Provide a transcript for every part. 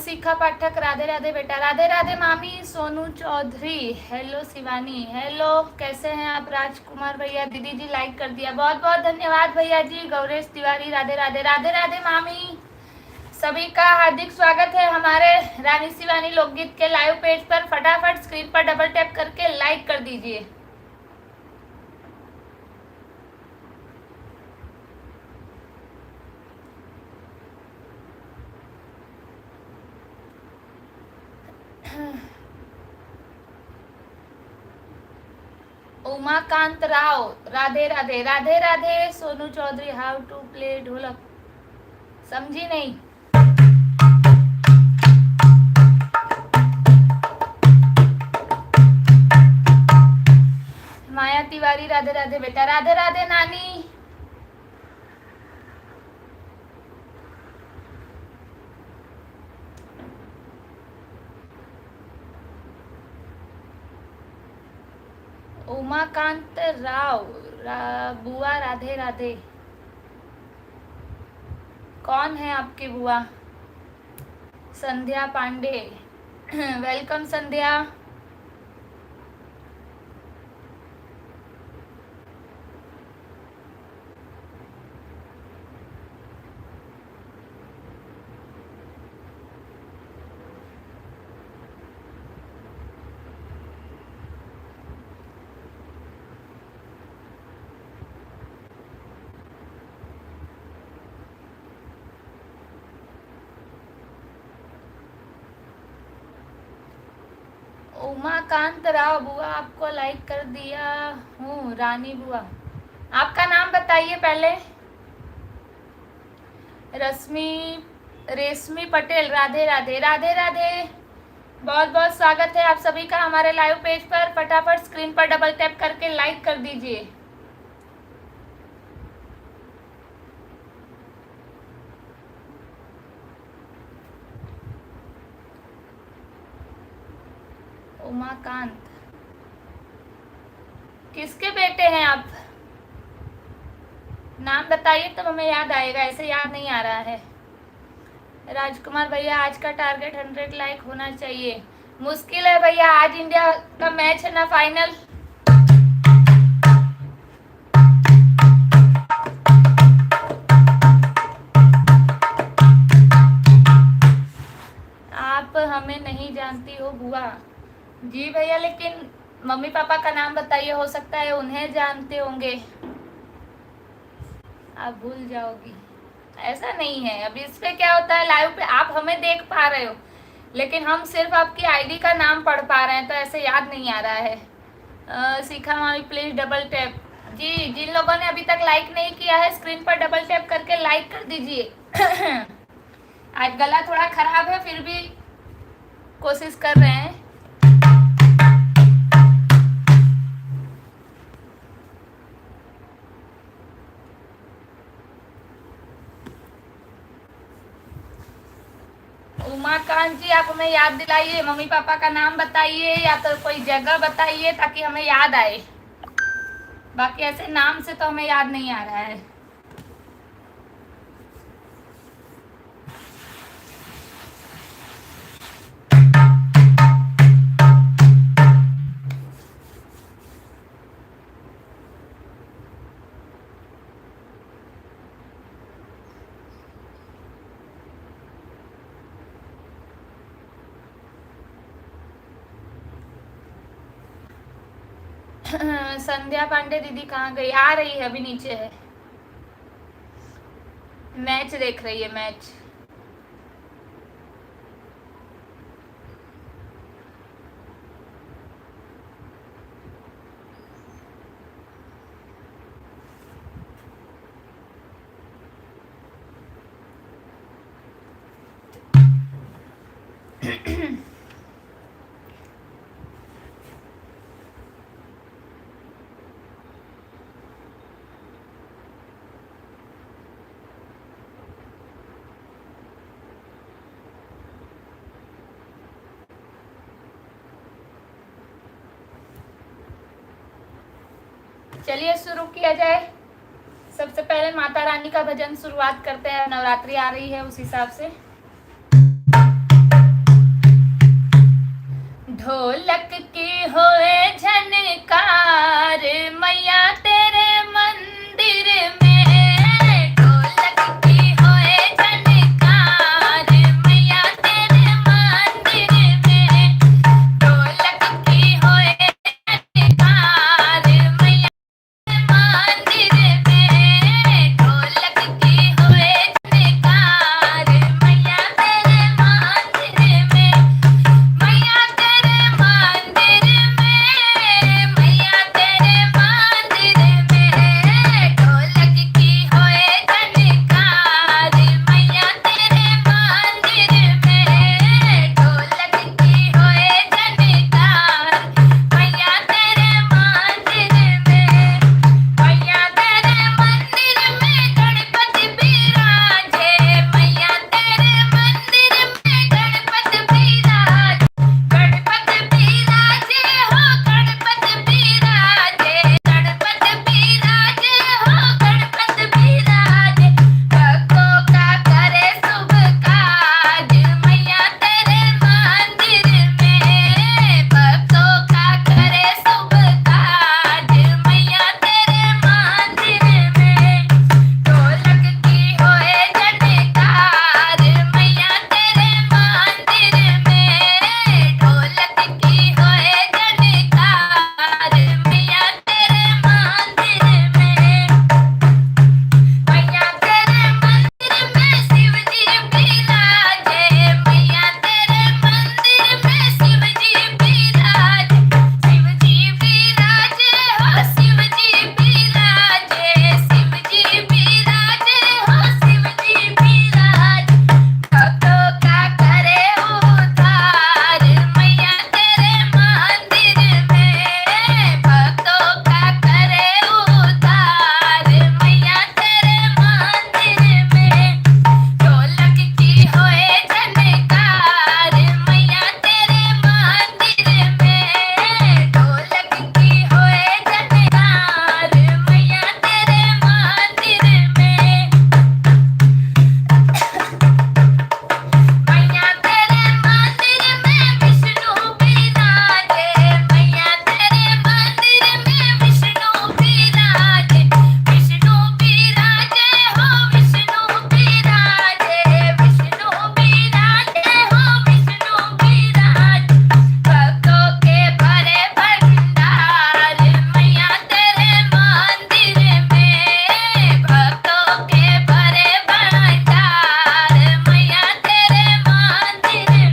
शिखा पाठक, राधे राधे बेटा, राधे राधे मामी। Sonu Chaudhary, hello Shivani, hello, कैसे हैं आप? राजकुमार भैया, दीदी जी लाइक कर दिया, बहुत बहुत धन्यवाद भैया जी। गौरेश तिवारी, राधे राधे, राधे राधे मामी। सभी का हार्दिक स्वागत है हमारे रानी शिवानी लोकगीत के लाइव पेज पर। फटाफट स्क्रीन पर डबल टैप करके लाइक कर दीजिए। Umakant Rao, Radhe Radhe, Radhe Radhe. Sonu Chaudhary, how to play dholak, समझी नहीं। माया तिवारी, राधे राधे बेटा, राधे राधे नानी। उमाकांत राव, बुआ राधे राधे। कौन है आपकी बुआ? संध्या पांडे, वेलकम संध्या। उमाकांत राव, बुआ आपको लाइक कर दिया हूँ। रानी बुआ, आपका नाम बताइए पहले। रेशमी पटेल, राधे राधे, राधे राधे। बहुत बहुत स्वागत है आप सभी का हमारे लाइव पेज पर। फटाफट स्क्रीन पर डबल टैप करके लाइक कर दीजिए। उमाकांत, किसके बेटे हैं आप? नाम बताइए तो हमें याद आएगा, ऐसे याद नहीं आ रहा है। राजकुमार भैया, आज का टारगेट 100 लाइक होना चाहिए। मुश्किल है भैया, आज इंडिया का मैच है ना, फाइनल। आप हमें नहीं जानती हो बुआ? जी भैया, लेकिन मम्मी पापा का नाम बताइए, हो सकता है उन्हें जानते होंगे। आप भूल जाओगी, ऐसा नहीं है। अभी इस पे क्या होता है, लाइव पे आप हमें देख पा रहे हो, लेकिन हम सिर्फ आपकी आईडी का नाम पढ़ पा रहे हैं, तो ऐसे याद नहीं आ रहा है। शिखा मामी प्लीज डबल टैप। जी, जिन लोगों ने अभी तक लाइक नहीं किया है, स्क्रीन पर डबल टैप करके लाइक कर दीजिए। आज गला थोड़ा खराब है, फिर भी कोशिश कर रहे हैं। उमाकांत जी, आप हमें याद दिलाइए, मम्मी पापा का नाम बताइए या तो कोई जगह बताइए ताकि हमें याद आए। बाकी ऐसे नाम से तो हमें याद नहीं आ रहा है। संध्या पांडे दीदी कहाँ गई? आ रही है, अभी नीचे है, मैच देख रही है, मैच। चलिए शुरू किया जाए। सबसे पहले माता रानी का भजन शुरुआत करते हैं, नवरात्रि आ रही है उस हिसाब से। ढोलक की होए झनकार मैया तेरे मंदिर में, ढोलक की होए झनकार मैया तेरे मंदिर में, ढोलक की होए झनकार मैया मंदिर में, ढोलक की होए झनकार मैया तेरे मंदिर में, मैया तेरे मंदिर में, मैया तेरे मंदिर में, ढोलक की होए झनकार मैया तेरे मंदिर में, ढोलक की होए झनकार मैया तेरे मंदिर में, मैया तेरे मंदिर में गणपति बिराजे, मैया तेरे मंदिर में गणपति बिराजे, गणपति बिराजे हो गणपति बिराजे, गणपति बिराजे हो गणपति बिराजे, भक्तों का करे शुभ काज मैया तेरे मंदिर में, भक्तों का करे शुभ काज मैया तेरे मंदिर में, ढोलक की होए झनकार मैया तेरे मंदिर में, ढोलक की होए झनकार मैया तेरे मंदिर में, मैया तेरे मंदिर में शिव जी बिराजे, मैया तेरे मंदिर में शिव जी बिराजे, शिव जी बिराजे हो शिव जी बिराजे, शिव जी बिराजे हो शिव जी बिराजे, भक्तों का करे उद्धार मैया तेरे मंदिर में, भक्तों का करे उद्धार मैया तेरे मंदिर में, ढोलक की होए झनकार मैया तेरे मंदिर में, ढोलक की होए झनकार मैया तेरे मंदिर में, मैया तेरे मंदिर में विष्णु बिराजे, मैया तेरे मंदिर में विष्णु बिराजे, विष्णु बिराजे हो विष्णु बिराजे, विष्णु बिराजे हो विष्णु बिराजे, भक्तों के भरे भंडार मैया तेरे मंदिर में, भक्तों के भरे भंडार मैया तेरे मंदिर में,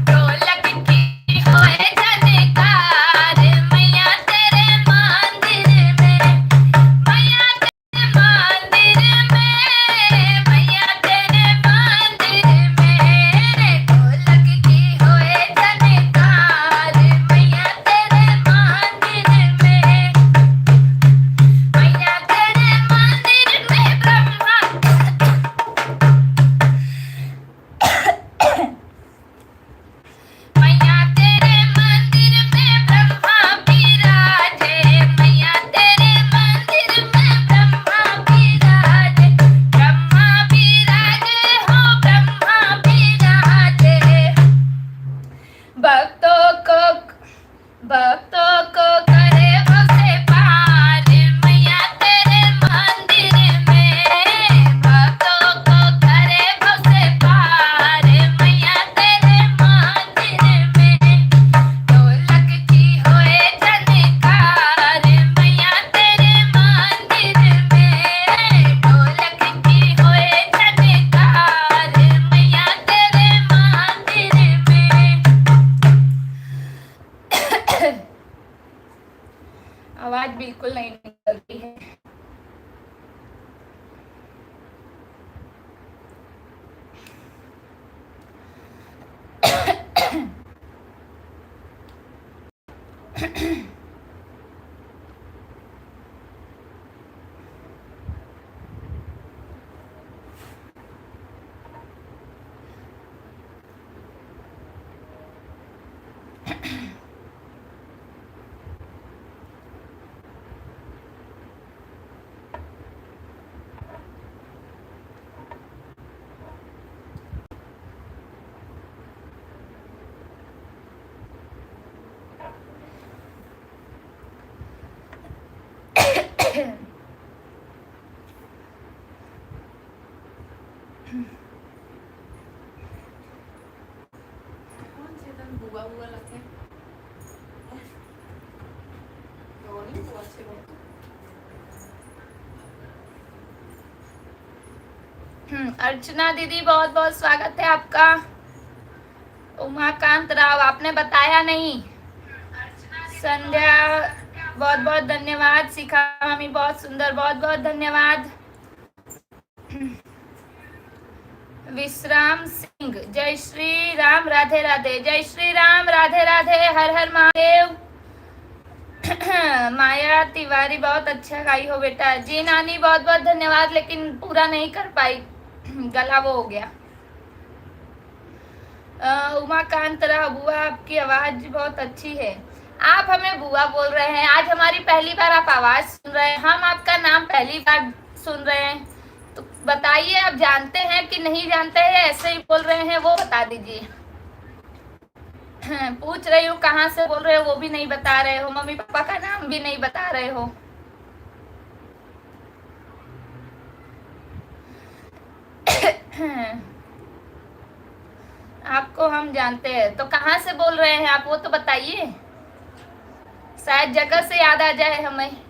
ढोलक की होए झनकार मैया तेरे मंदिर में, मैया तेरे मंदिर में, मैया तेरे मंदिर में, ढोलक की होए झनकार मैया तेरे मंदिर में, मैया तेरे मंदिर में ब्रह्मा मैया तेरे मंदिर में ब्रह्मा बिराजे, मैया तेरे मंदिर में ब्रह्मा बिराजे, ब्रह्मा बिराजे हो ब्रह्मा बिराजे, भक्तों को करे भसे पार मैया तेरे मंदिर में, भक्तों को करे भसे पार मैया तेरे मंदिर में, ढोलक की होए झनकार मैया तेरे मंदिर में, ढोलक की होए झनकार मैया तेरे मंदिर में, बुआ बुआ लगे तो नहीं बुआ से बहुत अर्चना दीदी बहुत बहुत स्वागत है आपका। उमाकांत राव आपने बताया नहीं। संध्या बहुत बहुत धन्यवाद। शिखा मामी बहुत सुंदर, बहुत बहुत धन्यवाद। विश्राम सिंह जय श्री राम, राधे राधे। जय श्री राम, राधे राधे, हर हर महादेव। माया तिवारी बहुत अच्छा गाई हो बेटा। जी नानी बहुत बहुत धन्यवाद, लेकिन पूरा नहीं कर पाई, गला वो हो गया। उमाकांत राव बुआ आपकी आवाज बहुत अच्छी है। आप हमें बुआ बोल रहे हैं, आज हमारी पहली बार आप आवाज सुन रहे हैं, हम आपका नाम पहली बार सुन रहे हैं, तो बताइए आप जानते हैं कि नहीं जानते हैं, ऐसे ही बोल रहे हैं वो बता दीजिए। पूछ रही हूँ कहाँ से बोल रहे हो वो भी नहीं बता रहे हो, मम्मी पापा का नाम भी नहीं बता रहे हो। आपको हम जानते हैं तो कहाँ से बोल रहे हैं आप, वो तो बताइए, शायद जगह से याद आ जाए हमें।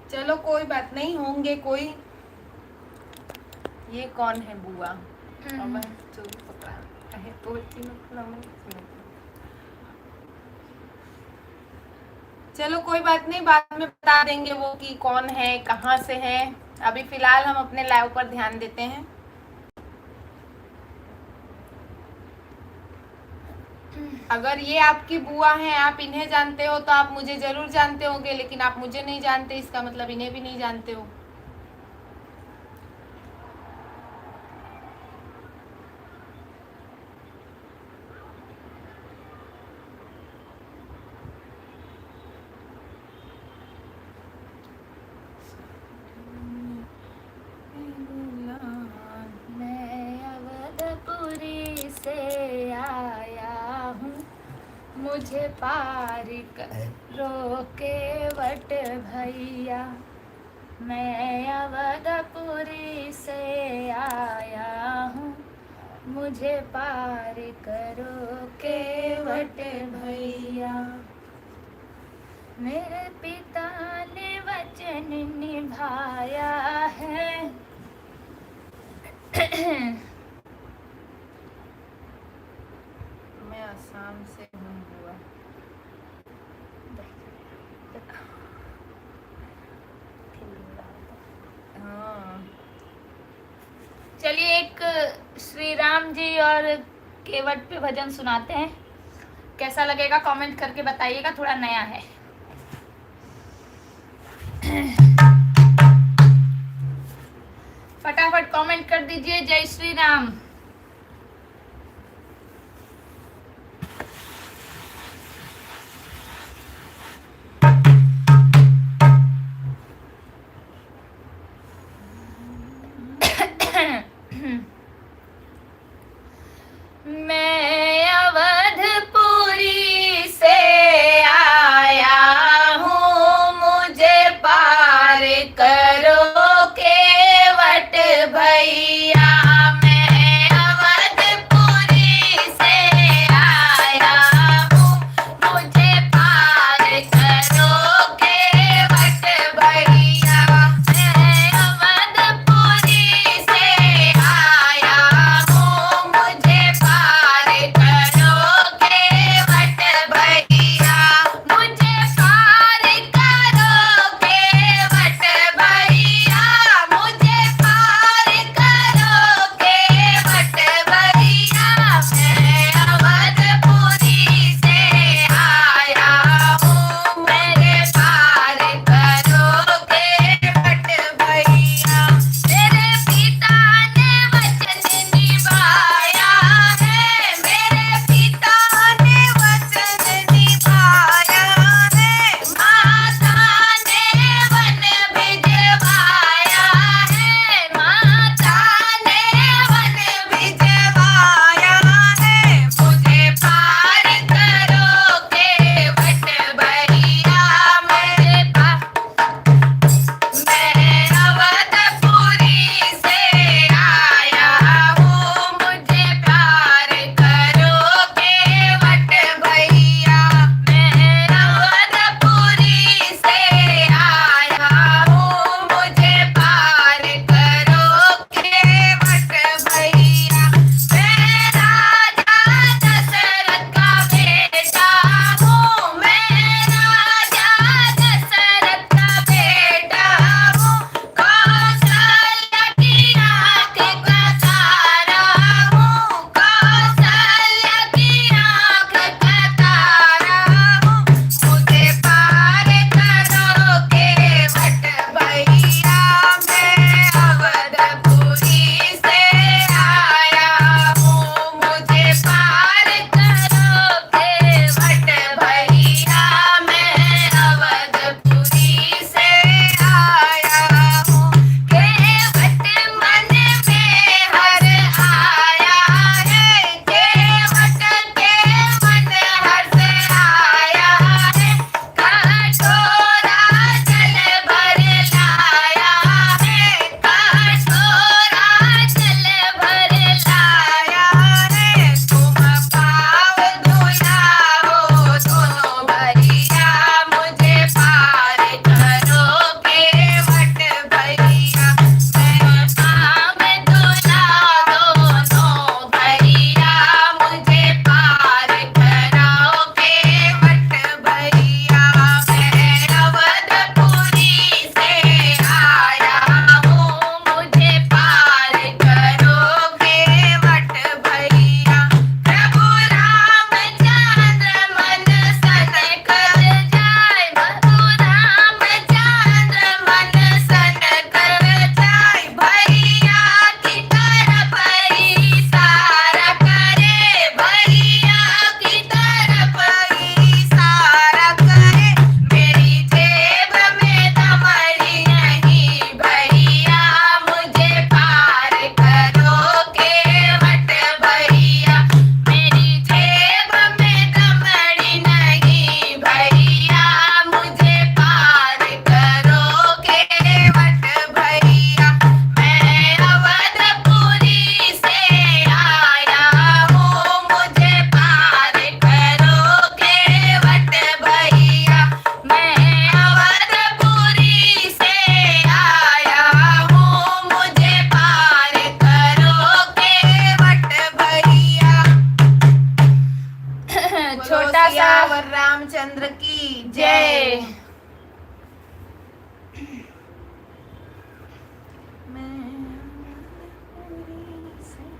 चलो कोई बात नहीं, होंगे कोई। ये कौन है बुआ? चोरी पकड़ा है तो चलो कोई बात नहीं, बाद में बता देंगे वो कि कौन है, कहाँ से है। अभी फिलहाल हम अपने लाइव पर ध्यान देते हैं। अगर ये आपकी बुआ हैं, आप इन्हें जानते हो तो आप मुझे जरूर जानते होंगे, लेकिन आप मुझे नहीं जानते, इसका मतलब इन्हें भी नहीं जानते हो। मुझे पार करो केवट भैया, मैं अवधपुरी से आया हूँ, मुझे पार करो केवट भैया। मेरे पिता ने वचन निभाया है। मैं आसाम से हूँ बुआ। हाँ चलिए एक श्री राम जी और केवट पे भजन सुनाते हैं, कैसा लगेगा कमेंट करके बताइएगा, थोड़ा नया है। फटाफट कमेंट कर दीजिए जय श्री राम। मैं अवधपुरी से आया हूँ, मुझे पार करो केवट भैया। मैं अवधपुरी से आया हूँ, मुझे पार करो केवट भैया। मैं अवधपुरी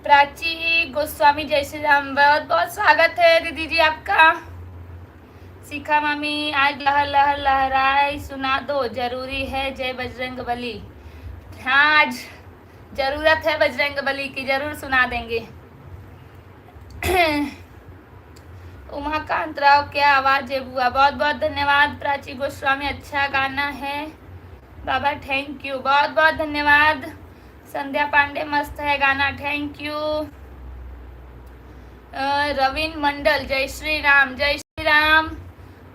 प्राची गोस्वामी जय श्री राम, बहुत बहुत स्वागत है दीदी जी आपका। शिखा मामी आज लहर लहर लहराए सुना दो, जरूरी है जय बजरंग बली। हाँ आज जरूरत है बजरंग बली की, जरूर सुना देंगे। उमाकांत राव क्या आवाज है बुआ, बहुत बहुत धन्यवाद। प्राची गोस्वामी अच्छा गाना है बाबा, थैंक यू, बहुत बहुत धन्यवाद। संध्या पांडे मस्त है गाना, थैंक यू। रविन मंडल जय श्री राम, जय श्री राम।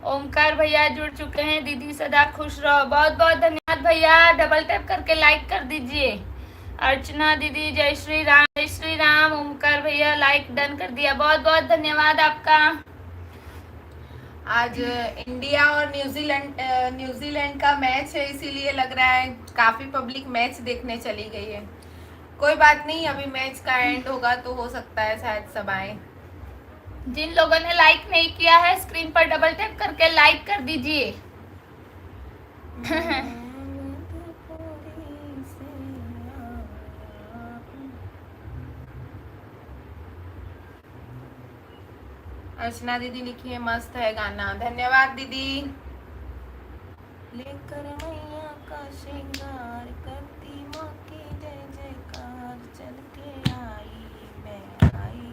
ओमकार भैया जुड़ चुके हैं, दीदी सदा खुश रहो, बहुत बहुत धन्यवाद भैया। डबल टैप करके लाइक कर दीजिए। अर्चना दीदी जय श्री राम, जय श्री राम। ओमकार भैया लाइक डन कर दिया, बहुत बहुत धन्यवाद आपका। आज इंडिया और न्यूजीलैंड का मैच है, इसीलिए लग रहा है काफी पब्लिक मैच देखने चली गई है। कोई बात नहीं, अभी मैच का एंड होगा तो हो सकता है शायद सब आए। जिन लोगों ने लाइक नहीं किया है स्क्रीन पर डबल टैप करके लाइक कर दीजिए। अर्चना दीदी लिखी है मस्त है गाना, धन्यवाद दीदी। लेकर मैया का श्रृंगार करती माँ की जय जयकार, चल के आई मैं आई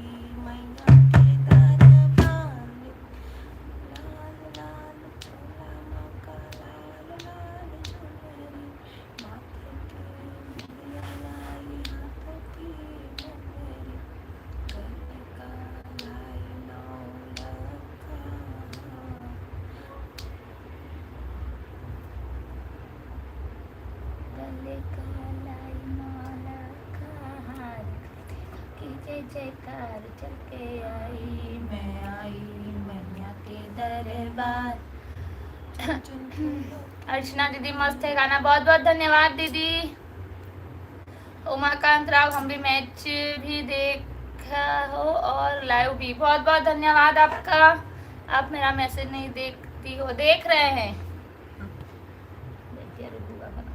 मैया के दरबार में। लाल लाल चोला माँ का लाल लाल चुनरी, माथे की बिंदिया लाई हाथ की मुंदरी, गले का लाई नौलखा। गले का लाई माला का हार, की जय जयकार, चल के आई मैं आई मैया के दरबार। अर्चना दीदी मस्त है गाना, बहुत बहुत धन्यवाद दीदी। उमाकांत राव हम भी मैच भी देखा हो और लाइव भी, बहुत बहुत धन्यवाद आपका। आप मेरा मैसेज नहीं देखती हो, देख रहे हैं। देखिए रुबुआ बना।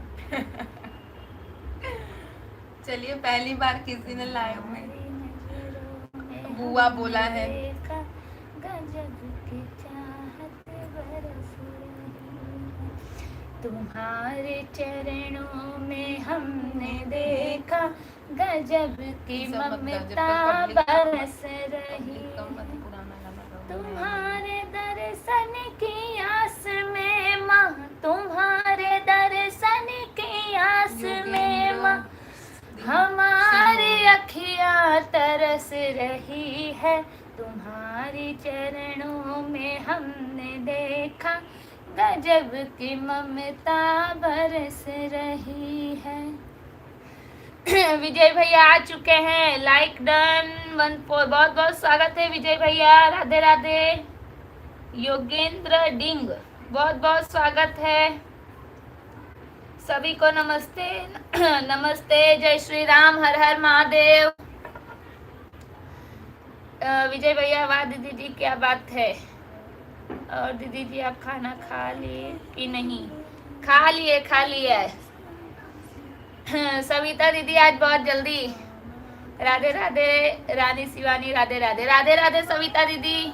चलिए पहली बार किसी ने लाइव में बुआ बोला है। गजब की चाहत बरस रही, तुम्हारे चरणों में हमने देखा, गजब की ममता बरस रही। तुम्हारे दर्शन की आस में माँ, तुम्हारे दर्शन की आस में माँ, हमारी अखियाँ तरस रही है। तुम्हारी चरणों में हमने देखा, गजब की ममता बरस रही है। विजय भैया आ चुके हैं, लाइक डन 14, बहुत बहुत स्वागत है विजय भैया, राधे राधे। योगेंद्र डिंग बहुत बहुत स्वागत है। सभी को नमस्ते। नमस्ते, जय श्री राम, हर हर महादेव। विजय भैया वाह दीदी जी क्या बात है। और दीदी जी आप खाना खा लिए कि नहीं? खा लिए। सविता दीदी आज बहुत जल्दी। राधे राधे रानी शिवानी, राधे राधे, राधे राधे सविता दीदी।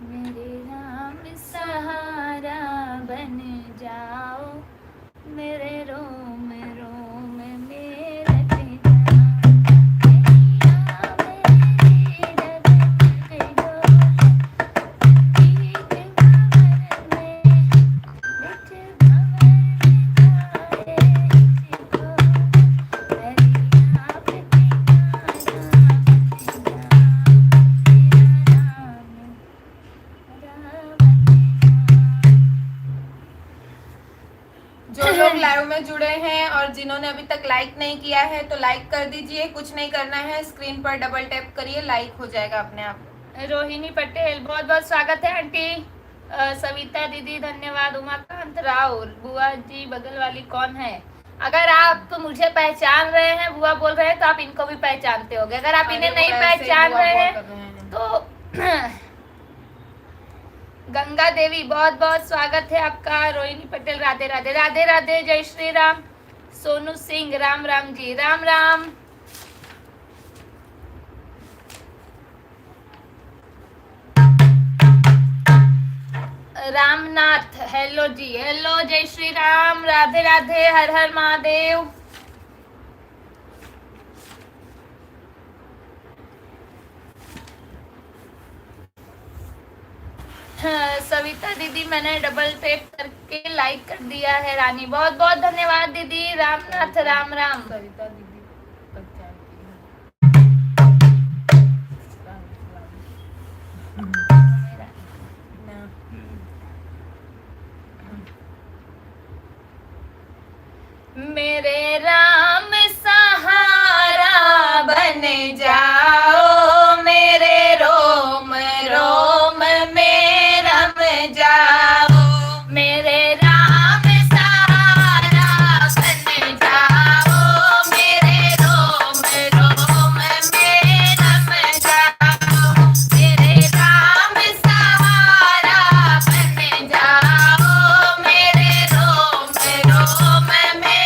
मेरे राम सहारा बन जाओ, मेरे रोम रोम में रट जाओ। मैया मेरी रग जो बीच भंवर में, बीच भंवर में जाए इसको, मेरी आपकी गाना बन जो लोग लाइव में जुड़े हैं और जिन्होंने अभी तक लाइक नहीं किया है तो लाइक कर दीजिए, कुछ नहीं करना है, स्क्रीन पर डबल टैप करिए, लाइक हो जाएगा अपने आप। रोहिणी पटेल बहुत बहुत स्वागत है आंटी। सविता दीदी धन्यवाद। उमाकांत राव, बुआ जी बगल वाली कौन है? अगर आप मुझे पहचान रहे हैं, बुआ बोल रहे हैं, तो आप इनको भी पहचानते होगे। अगर आप इन्हें नहीं पहचान रहे हैं तो गंगा देवी बहुत बहुत स्वागत है आपका। रोहिणी पटेल राधे राधे। राधे राधे, जय श्री राम। सोनू सिंह राम राम जी, राम राम। रामनाथ हेलो जी, हेलो, जय श्री राम, राधे राधे, हर हर महादेव। सविता दीदी मैंने डबल टैप करके लाइक कर दिया है। रानी बहुत बहुत धन्यवाद दीदी। रामनाथ राम राम। सविता दीदी मेरे राम सहारा बन जाओ, मेरे रोम रोम में रम जाओ। मेरे राम सहारा बन जाओ, मेरे रोम रोम में रम जाओ। मेरे राम सहारा बन जाओ, मेरे रोम रोम में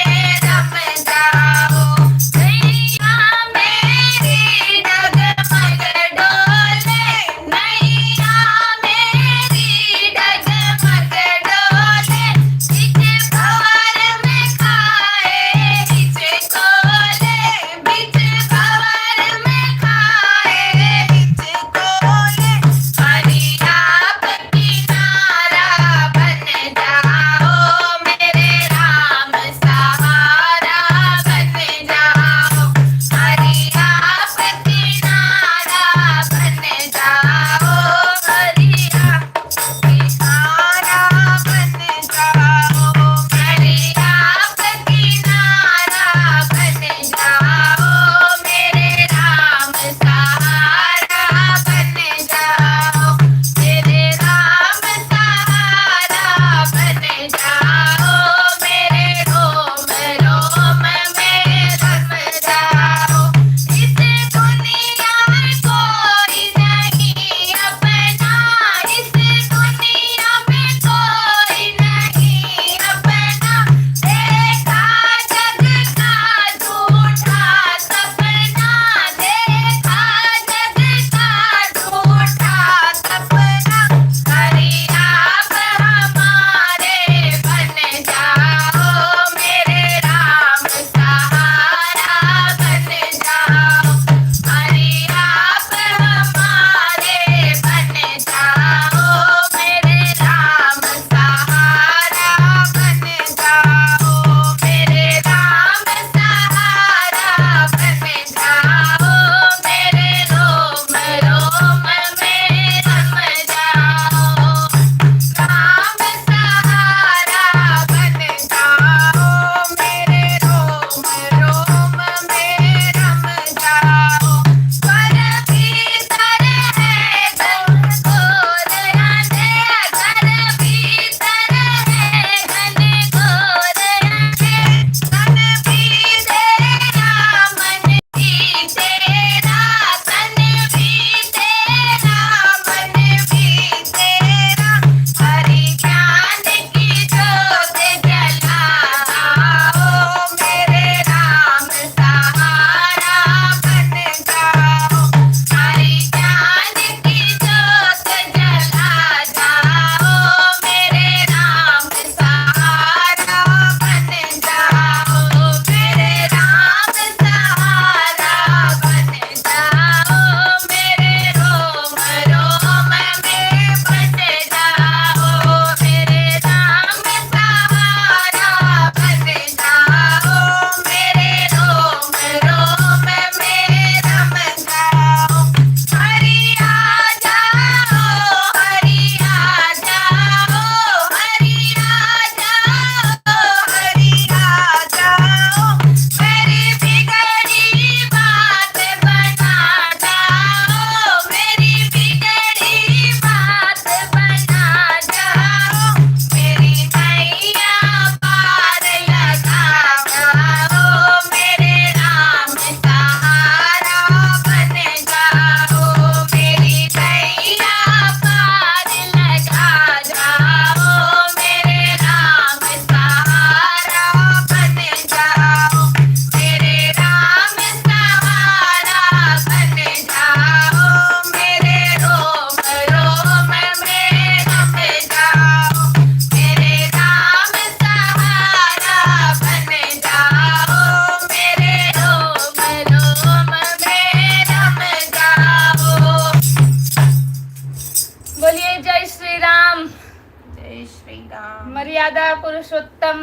श्री राम। मर्यादा पुरुषोत्तम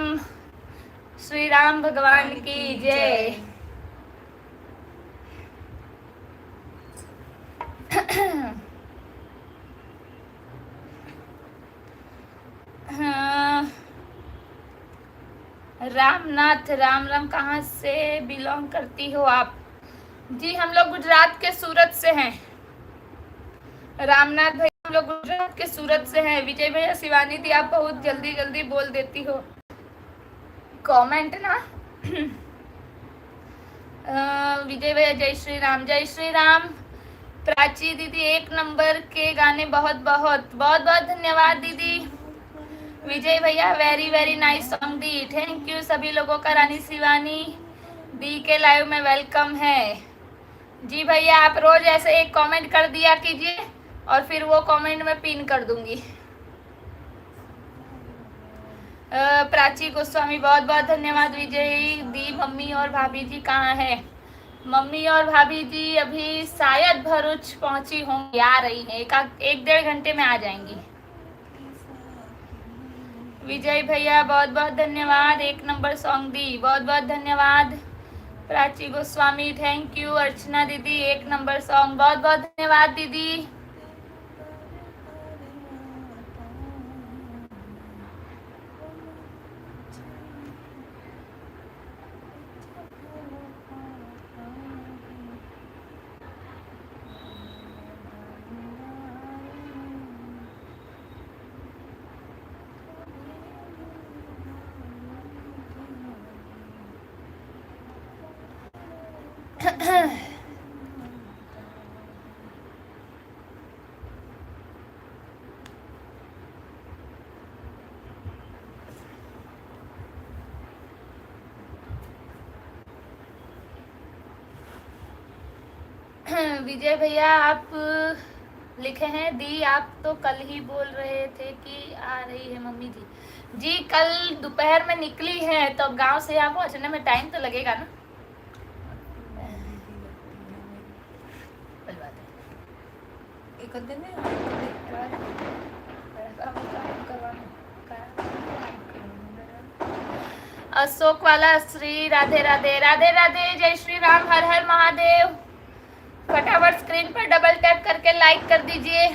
श्री राम भगवान की जय। हाँ, रामनाथ राम राम, कहाँ से बिलोंग करती हो आप? जी हम लोग गुजरात के सूरत से हैं। रामनाथ भाई हम लोग गुजरात के सूरत से हैं। विजय भैया शिवानी दी आप बहुत जल्दी जल्दी बोल देती हो कमेंट ना। विजय भैया जय श्री राम, जय श्री राम। प्राची दीदी एक नंबर के गाने, बहुत बहुत बहुत बहुत धन्यवाद दीदी। विजय भैया very very nice song the, thank you सभी लोगों का। रानी शिवानी दी के लाइव में वेलकम है। जी भैया आप रोज ऐसे एक कमेंट कर दिया कीजिए और फिर वो कमेंट में पिन कर दूंगी। प्राची गोस्वामी बहुत बहुत धन्यवाद। विजय दी मम्मी और भाभी जी कहाँ है? मम्मी और भाभी जी अभी शायद भरूच पहुंची होंगी, आ रही हैं, एक डेढ़ घंटे में आ जाएंगी। विजय भैया बहुत बहुत धन्यवाद, एक नंबर सॉन्ग दी, बहुत बहुत धन्यवाद। Prachi Goswami thank you. अर्चना दीदी एक नंबर सॉन्ग, बहुत बहुत धन्यवाद दीदी। विजय भैया आप लिखे हैं दी, आप तो कल ही बोल रहे थे कि आ रही है मम्मी जी। जी कल दोपहर में निकली है, तो अब गांव से यहाँ पहुँचने में टाइम तो लगेगा ना। एक दिन में अशोक वाला श्री राधे राधे, राधे राधे, जय श्री राम, हर हर महादेव। फटाफट स्क्रीन पर डबल टैप करके लाइक कर दीजिए।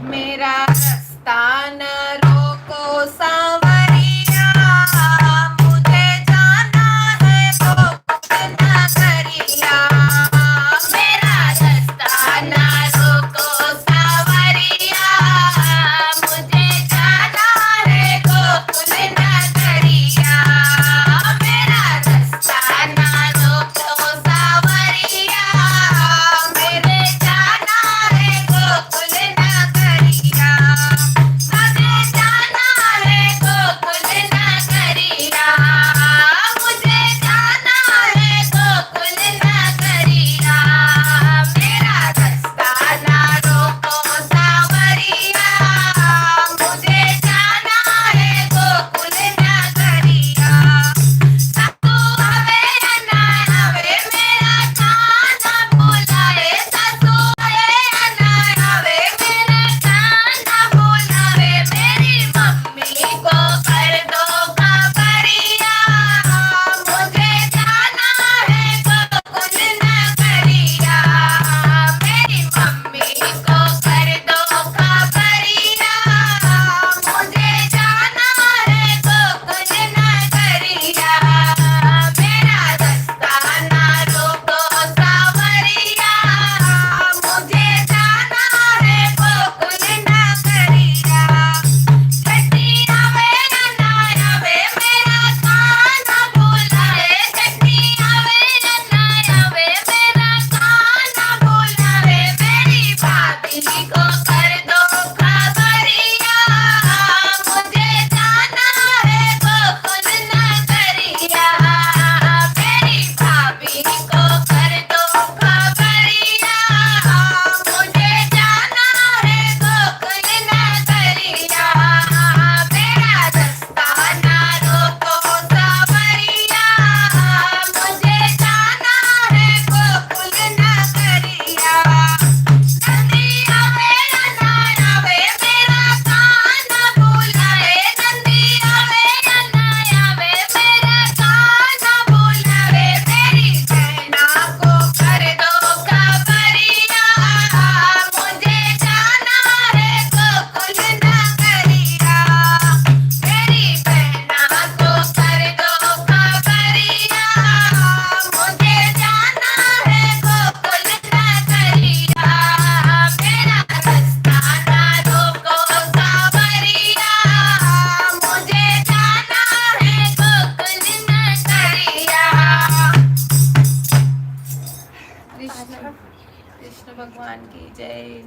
मेरा रास्ता न रोको सांवरिया, मुझे जाना है गोकुल नगरिया। मेरा रास्ता न रोको सांवरिया, मुझे जाना है गोकुल नगरिया। मेरा रास्ता न रोको सांवरिया, कृष्ण कृष्ण भगवान की जय।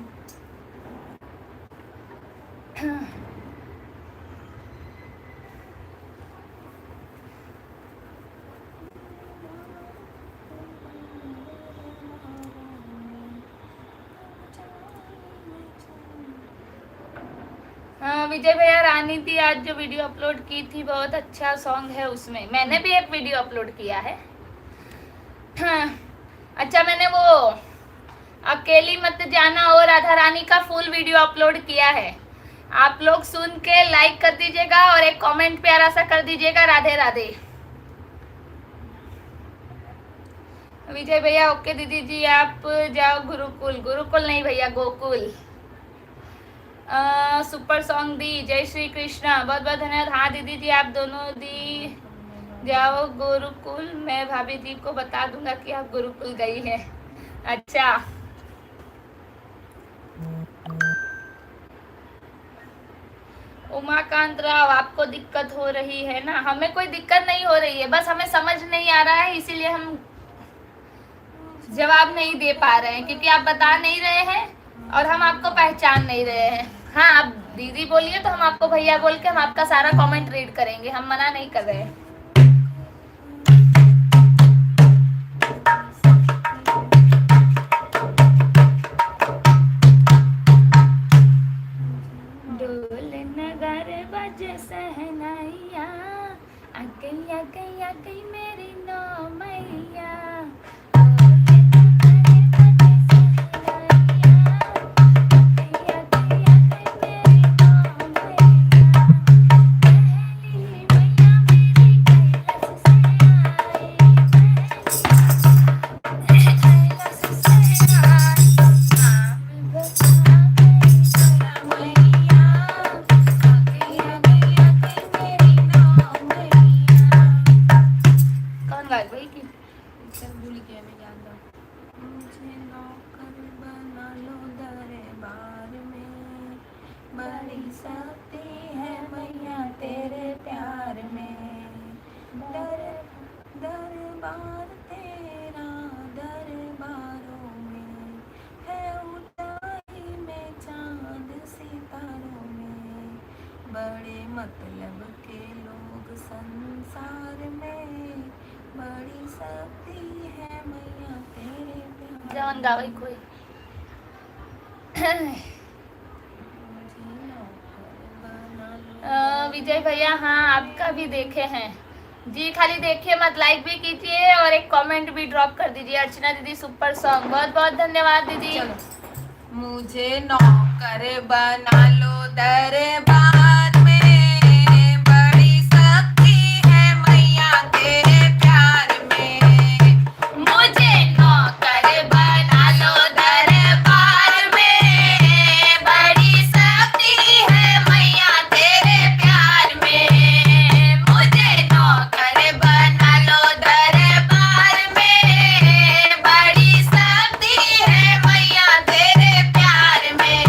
विजय भैया, रानी थी आज जो वीडियो अपलोड की थी बहुत अच्छा सॉन्ग है उसमें। मैंने भी एक वीडियो अपलोड किया है। अच्छा, मैंने वो अकेली मत जाना और राधा रानी का फुल वीडियो अपलोड किया है। आप लोग सुन के लाइक कर दीजिएगा और एक कमेंट प्यारा सा कर दीजिएगा, राधे राधे। विजय भैया ओके दीदी जी, आप जाओ गुरुकुल। गुरुकुल नहीं भैया, गोकुल। सुपर सॉन्ग दी, जय श्री कृष्ण, बहुत बहुत धन्यवाद। हाँ दीदी जी, आप दोनों दी जाओ गुरुकुल, मैं भाभी जी को बता दूंगा कि आप गुरुकुल गई है। अच्छा, उमाकांत राव, आपको दिक्कत हो रही है ना? हमें कोई दिक्कत नहीं हो रही है, बस हमें समझ नहीं आ रहा है, इसीलिए हम जवाब नहीं दे पा रहे हैं, क्योंकि आप बता नहीं रहे हैं और हम आपको पहचान नहीं रहे हैं। हाँ, आप दीदी बोलिए तो हम आपको भैया बोल के हम आपका सारा कमेंट रीड करेंगे, हम मना नहीं कर रहे हैं। ढोल नगर बजे सहनाइया, आ गई मेरी नौ मैया। बड़े मतलब के लोग संसार में, बड़ी शक्ति है मैया तेरे प्यार। जवन गावे कोई विजय भैया, हाँ आपका भी देखे हैं जी, खाली देखिए मत, लाइक भी कीजिए और एक कमेंट भी ड्रॉप कर दीजिए। अर्चना दीदी सुपर सॉन्ग, बहुत बहुत धन्यवाद दीदी। मुझे नौकर बना लो दरबार में, बड़ी शक्ति है मैया तेरे प्यार में। मुझे नौकर बना लो दरबार में, बड़ी शक्ति है मैया तेरे प्यार में। मुझे नौकर बना लो दरबार में, बड़ी शक्ति है मैया तेरे प्यार में।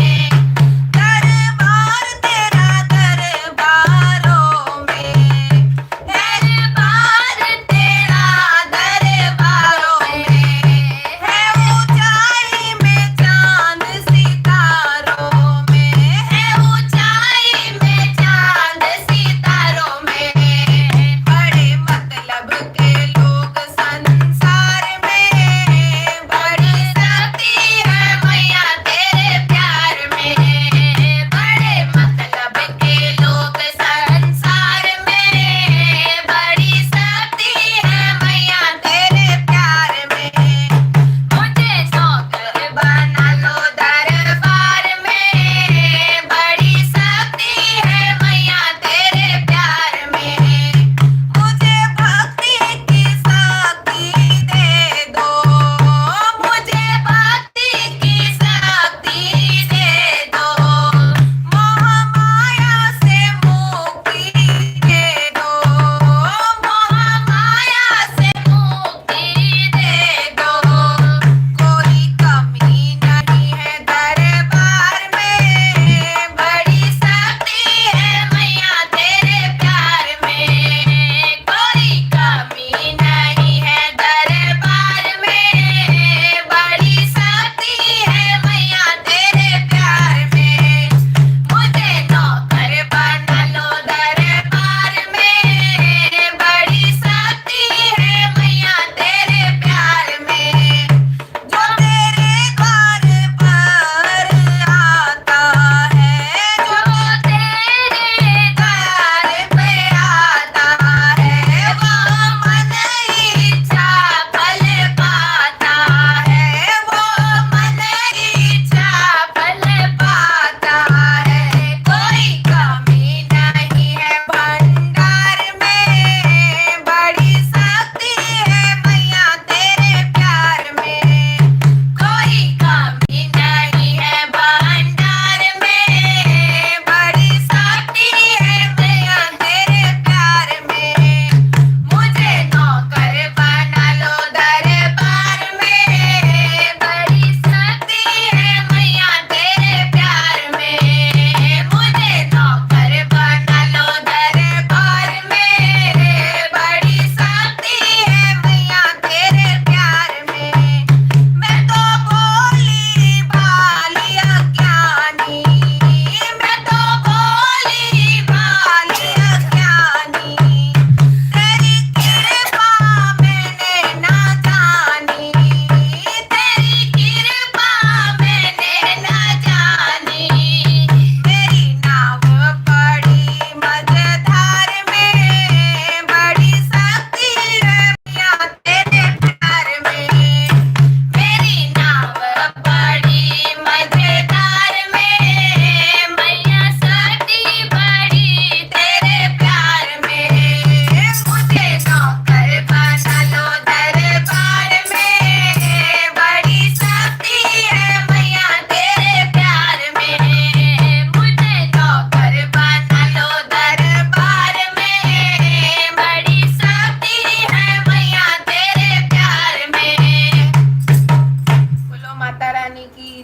दरबार तेरा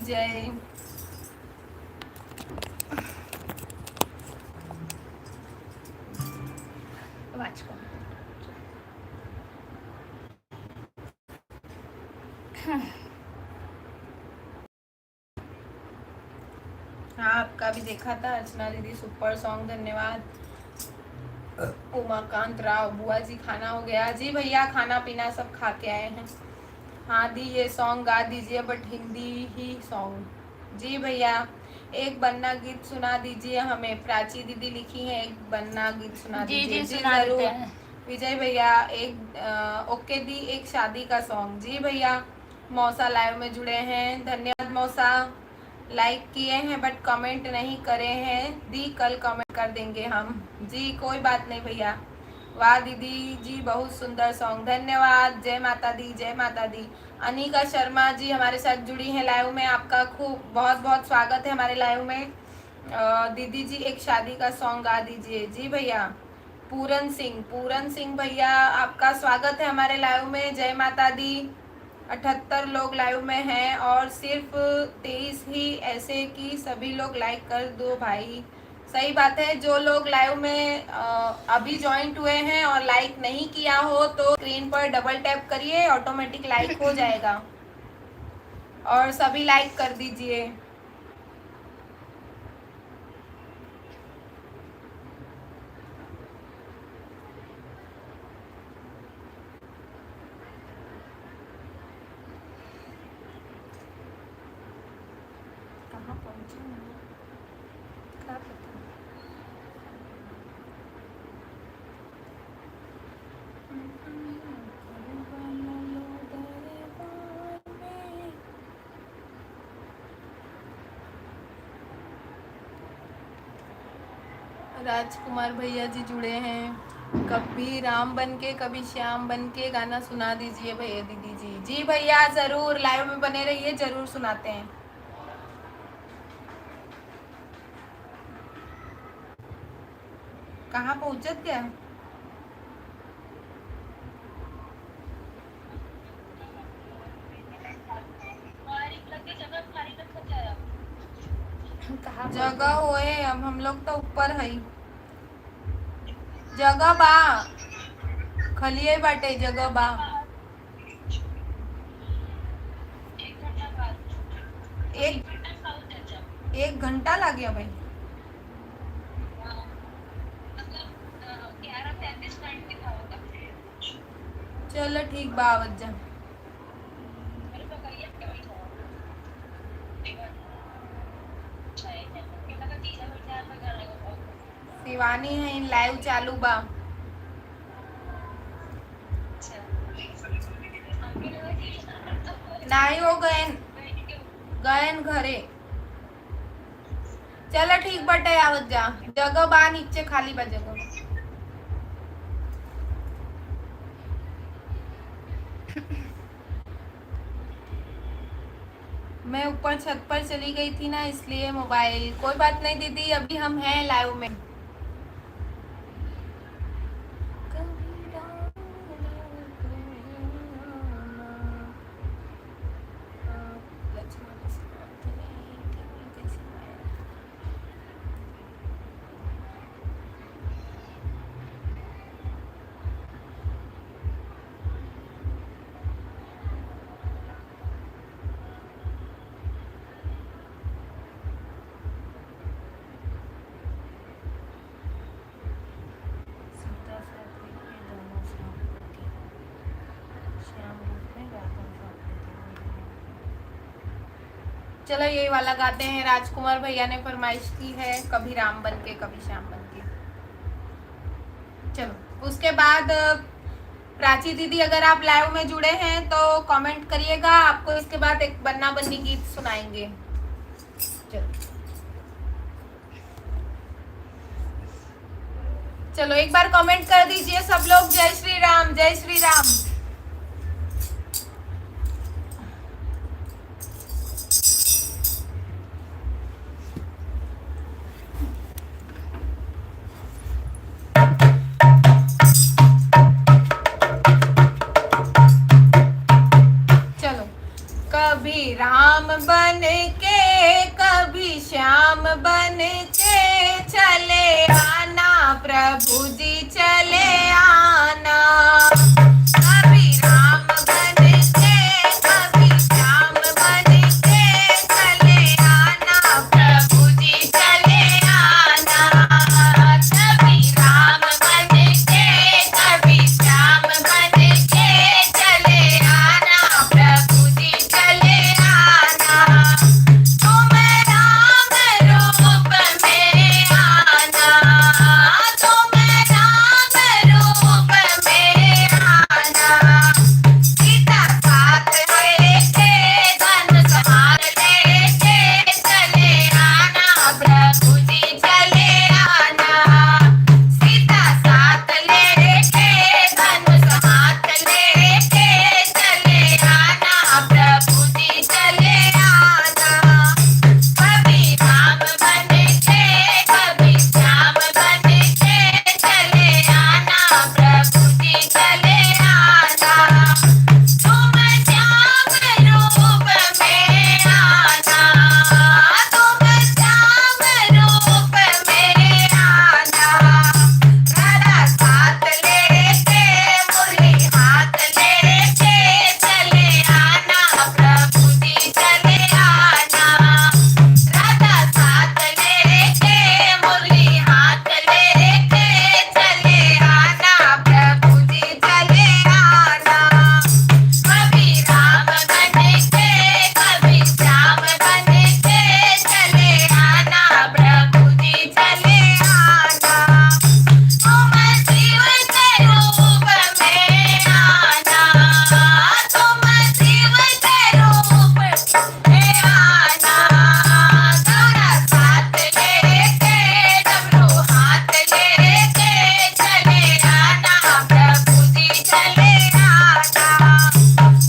जय। वाच को हाँ, आपका भी देखा था अर्चना दीदी, सुपर सॉन्ग, धन्यवाद। उमाकांत राव, बुआ जी खाना हो गया? जी भैया, खाना पीना सब खा के आए हैं। हाँ दी, ये सॉन्ग गा दीजिए बट हिंदी ही सॉन्ग। जी भैया, एक बन्ना गीत सुना दीजिए हमें। प्राची दीदी लिखी है, एक बन्ना गीत सुना जी दीजिए। जी सुना देते हैं। विजय भैया, एक ओके दी, एक शादी का सॉन्ग। जी भैया, मौसा लाइव में जुड़े हैं, धन्यवाद मौसा। लाइक किए हैं बट कमेंट नहीं करे हैं दी, कल कमेंट कर देंगे हम। जी कोई बात नहीं भैया। वाह दीदी जी, बहुत सुंदर सॉन्ग, धन्यवाद। जय माता दी, जय माता दी। अनिका शर्मा जी हमारे साथ जुड़ी हैं लाइव में, आपका खूब बहुत बहुत स्वागत है हमारे लाइव में। दीदी जी एक शादी का सॉन्ग गा दीजिए। जी भैया। पूरन सिंह भैया, आपका स्वागत है हमारे लाइव में। जय माता दी। 78 लोग लाइव में हैं और सिर्फ 23 ही ऐसे कि सभी लोग लाइक कर दो भाई। सही बात है, जो लोग लाइव में अभी ज्वाइंट हुए हैं और लाइक नहीं किया हो तो स्क्रीन पर डबल टैप करिए, ऑटोमेटिक लाइक हो जाएगा। और सभी लाइक कर दीजिए। कहाँ पहुँचे हैं? क्या पता। राजकुमार भैया जी जुड़े हैं। कभी राम बन के कभी श्याम बन के गाना सुना दीजिए भैया दीदी जी। जी भैया जरूर, लाइव में बने रहिए, जरूर सुनाते हैं। कहाँ पहुँचत क्या? कहाँ जगह होए, अब हम लोग तो ऊपर है। जगह बा, खलिए बाटे, जगह बा। एक घंटा लग गया भाई। चलो ठीक बा, आवत जा। शिवानी है, लाइव चालू बा। नहीं हो गए घरे। चलो ठीक बटे, आवत जा। जगह बा नीचे, खाली बा जगह। मैं ऊपर छत पर चली गई थी ना, इसलिए मोबाइल। कोई बात नहीं दीदी, अभी हम हैं लाइव में। चलो ये वाला गाते हैं, राजकुमार भैया ने फरमाइश की है, कभी राम बन के कभी श्याम बन के। चलो उसके बाद प्राची दीदी, अगर आप लाइव में जुड़े हैं तो कमेंट करिएगा, आपको इसके बाद एक बन्ना बन्नी गीत सुनाएंगे। चलो एक बार कमेंट कर दीजिए सब लोग, जय श्री राम, जय श्री राम। राम बन के कभी श्याम बन के चले आना, प्रभु जी चले आना। कभी राम बन के कभी श्याम बन के चले आना, प्रभु जी चले आना। कभी राम बन के कभी श्याम बन के चले आना, प्रभु जी चले आना। तुम राम रूप में आना, तुम राम रूप में आना। सीता साथ लेके धनुष हाथ लेके चले आना, प्रभु जी चले आना। सीता साथ लेके धनुष हाथ लेके चले आना, प्रभु जी चले आना। कभी राम बन के कभी श्याम बन के चले आना, प्रभु जी चले आना। तुम श्याम रूप में आना, तुम श्याम रूप में आना। राधा साथ लेके मुरली हाथ लेके चले आना, प्रभु जी चले आना। राधा साथ लेके मुरली हाथ लेके चले आना, प्रभु जी चले आना। कभी राम बन के कभी श्याम बन के चले आना, प्रभु जी चले आना। तुम शिव के रूप में आना, तुम शिव के रूप में आना। गौरा साथ लेके डमरू हाथ लेके चले आना, प्रभु जी चले आना।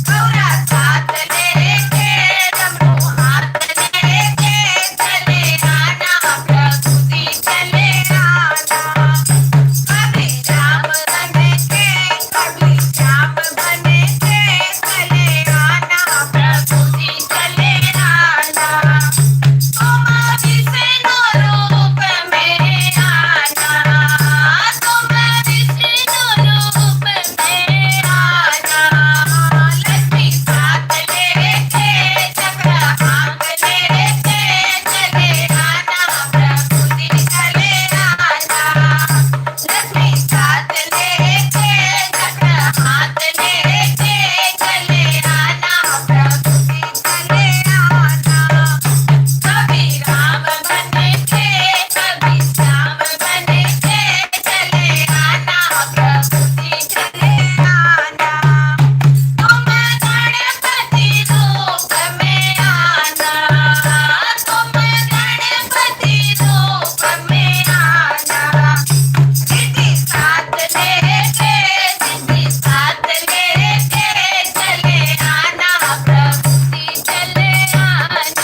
गौरा साथ लेके डमरू हाथ लेके चले आना, प्रभु जी चले आना। कभी राम बन के कभी श्याम बन के चले आना, प्रभु जी चले आना। तुम विष्णु रूप में आना, तुम विष्णु रूप में आना। लक्ष्मी साथ लेके चक्र हाथ लेके चले आना, प्रभु जी चले आना। लक्ष्मी साथ लेके चक्र हाथ लेके चले आना, प्रभु जी चले आना। कभी राम बन के कभी श्याम बन के चले आना, प्रभु जी चले आना। तुम गणपति रूप में आना, तुम गणपति रूप में आना। सिद्धि साथ लेके सिद्धि साथ लेके चले आना, प्रभु जी चले आना।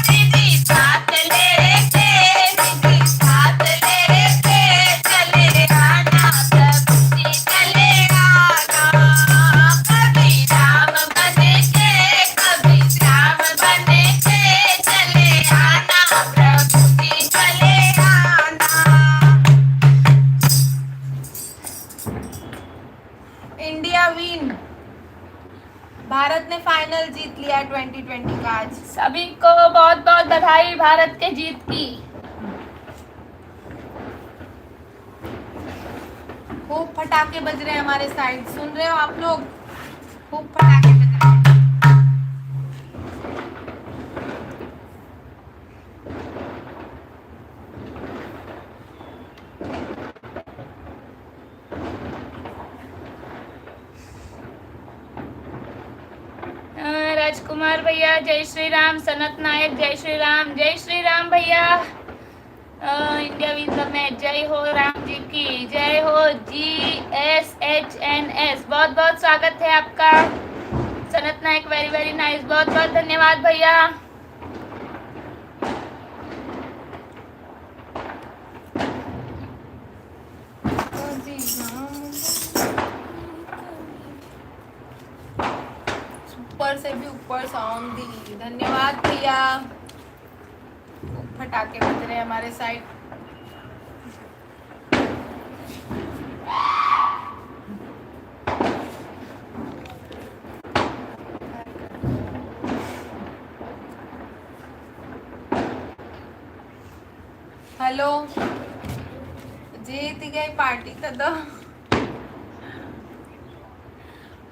सिद्धि साथ लेके सिद्धि साथ लेके चले आना, प्रभु जी चले आना। कभी राम बन के कभी श्याम बन के चले आना, प्रभु जी चले आना। इंडिया विन, भारत ने फाइनल जीत लिया 2020 का आज। सभी को बहुत बहुत बधाई भारत के जीत की। खूब फटाके बज रहे हैं हमारे साइड, सुन रहे हो आप लोग? खूब फटाके बज रहे हैं। राजकुमार भैया जय श्री राम। सनत नायक जय श्री राम भैया। India win the match. जय हो राम जी की जय हो। GSHNS बहुत बहुत स्वागत है आपका। सनत नायक वेरी वेरी नाइस, बहुत बहुत धन्यवाद भैया। ऊपर से भी ऊपर सॉन्ग दी, धन्यवाद भैया। फटाके बज रहे हैं हमारे साइड। हेलो, जीत गई पार्टी तो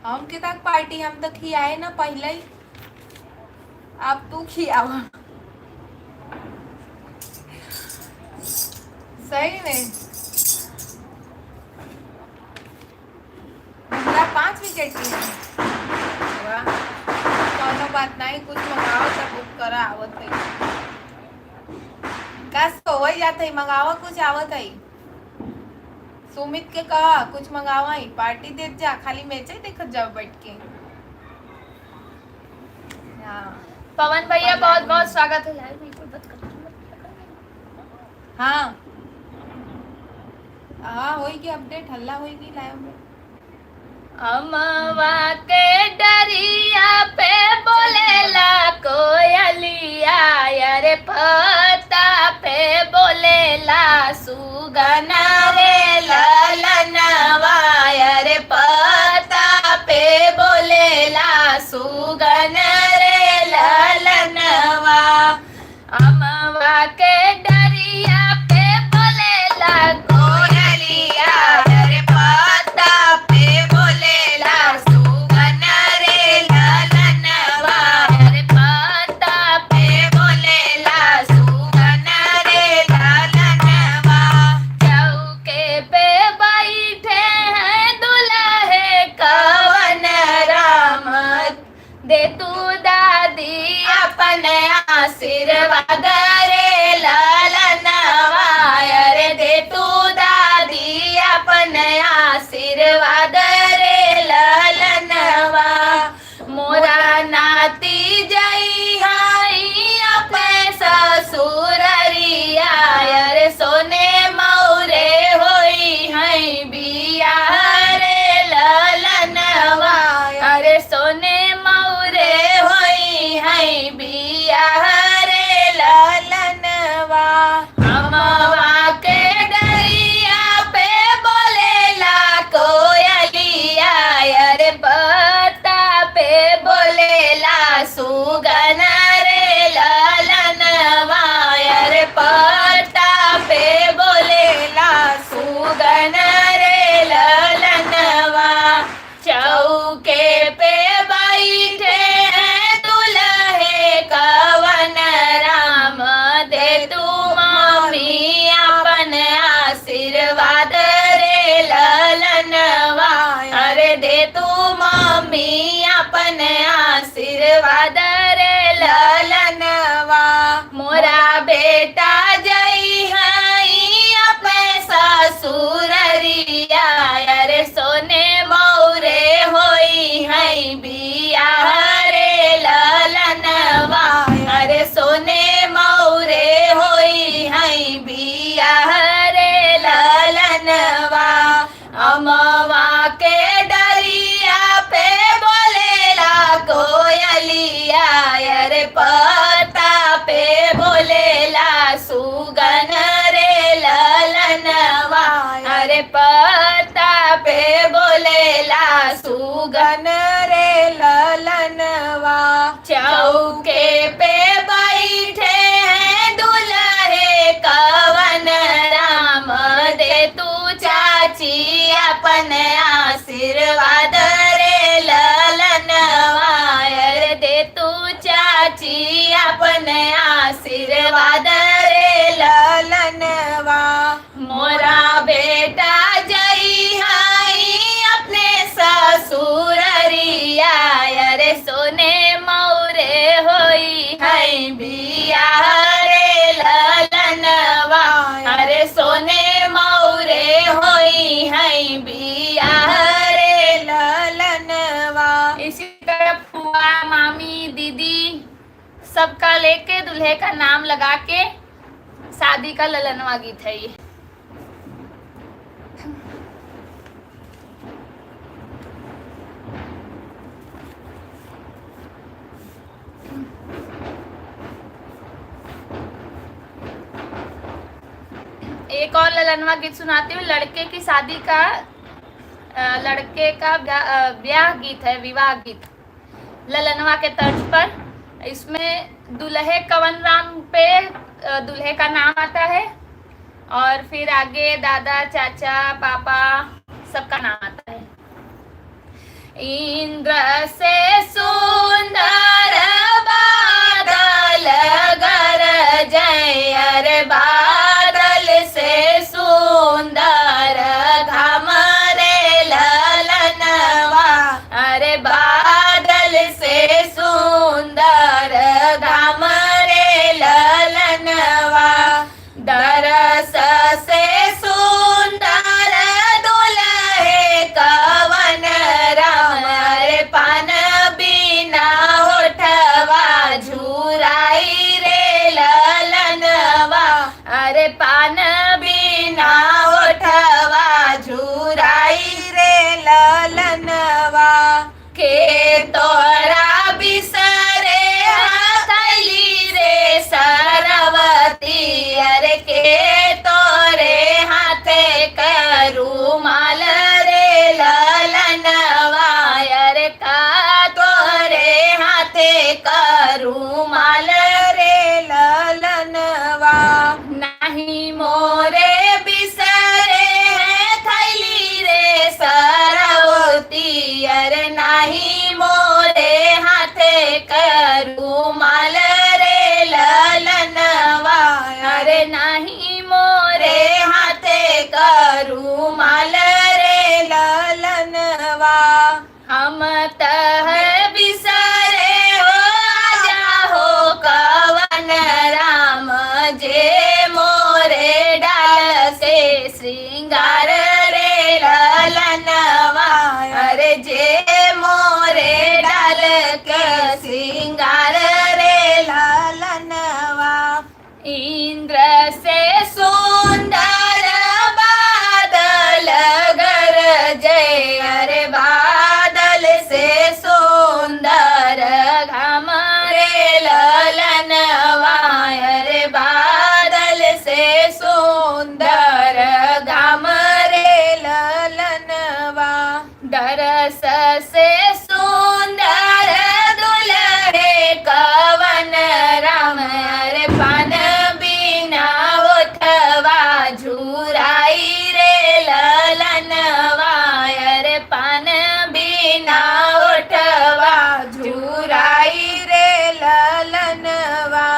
हम के तक पार्टी हम तो खियाए ना पहले ही, अब तू खियावा। सही में मेरा 5 विकेट की है। वाह, कोनो बात नहीं, कुछ मंगाओ सब बुक करा आवत है। कस तो वही जात है, मंगावा कुछ आवत है। सुमित के कहा कुछ मंगावा ही, पार्टी दे जा, खाली मैच ही देखत जाओ बैठ के। हाँ पवन भैया बहुत बहुत स्वागत है। लाइव बिल्कुल बंद कर दो। हाँ हाँ होगी अपडेट, हल्ला होगी लाइव में। अमवा के डरिया पे बोलेला कोयलिया, यारे पता पे बोलेला सुगना रे ललनवा, यारे पता पे बोलेला सुगना रे ललनवा। अमवा के डरिया पे बोलेला कोयलिया, यारे पता पे बोलेला सुगना रे ललनवा, यारे पता पे बोलेला सुगना रे ललनवा। चौके पे बैठे हैं दुल्हे कवन राम, दे तू दादी अपन आशीर्वाद रे ललनवा, अरे दे तू दादी अपन आशीर्वाद रे ललनवा। मोरा नाती जई हाई अपने ससुररिया, अरे सोने मौरे होई हैं बिया रे ललनवा, अरे सोने मौरे होई हैं बिया रे ललनवा। अमवा के डरिया पे बोलेला कोयलिया, अरे पता पे बोलेला सुगना रे ललनवा, अरे पता पे बोलेला सुगना रे ललनवा। चौके पे बैठे हैं दुल्हे कवन राम, दे तू मम्मी अपन आशीर्वाद रे ललनवा, अरे दे तू मम्मी अपन आशीर्वाद रे ललनवा। मोरा बेटा जई हई अपने ससुररिया, अरे सोने मौरे होई हैं बिया रे ललनवा, अरे सोने मौरे होई हैं बिया रे ललनवा। अमवा के डरिया पे बोलेला कोयलिया, अरे पता पे बोलेला सुगन रे ललनवा, अरे पता पे बोलेला सुगन रे ललनवा। चौके पे बैठे हैं दुल्हे कवन राम, दे तू चाची अपन आशीर्वाद रे ललनवा, अरे दे तू चाची अपन आशीर्वाद रे ललनवा। मोरा बेटा जई हाई अपने ससुररिया, अरे सोने मौरे होई हैं बिया रे ललनवा, अरे सोने मौरे होई हैं बिया रे ललनवा। इसी तरह फुआ, मामी, दीदी सबका लेके दुल्हे का नाम लगा के शादी का ललनवा गीत है ये। एक और ललनवा गीत सुनाती हूँ। लड़के की शादी का लड़के का ब्याह गीत है, विवाह गीत ललनवा के तर्ज पर। इसमें दुल्हे कवन राम पे दुल्हे का नाम आता है और फिर आगे दादा, चाचा, पापा सबका नाम आता है। इंद्र से सुंदर बादल गरजै, अरे बादल से सुंदर घाम रे ललनवा, अरे बादल से सुंदर घाम रे ललनवा। दरस से सुंदर दुल्हे कवन राम, अरे पान बिना होठवा झुराई रे ललनवा, अरे पान बिना होठवा झुराई रे ललनवा। के तोरा बिसरे हथैली रे सरवती, अरे के तोरे हाथे करुमाल रे ललनवा, अरे का तोरे हाथे करुमाल रे ललनवा। नाही मोरे बिसरे है थैली रे सरवती, अरे नाही मोरे हाथे करुमाल रे ललनवा, अरे नाही मोरे हाथे करुमाल रे ललनवा। हम तह बिसरे हो आजा हो कवन राम, जे मोरे डाल से श्रृंगार रे ललनवा, अरे जे मोरे डाल के श्रृंगार रे ललनवा। इंद्र से सुंदर बादल गरजै, अरे बादल से सुंदर घाम रे ललनवा, अरे बादल से सुंदर घाम रे ललनवा। दरस से सुंदर दुल्हे कवन राम, अरे पान बिना होठवा झुराई रे ललनवा, अरे पान बिना होठवा झुराई रे ललनवा।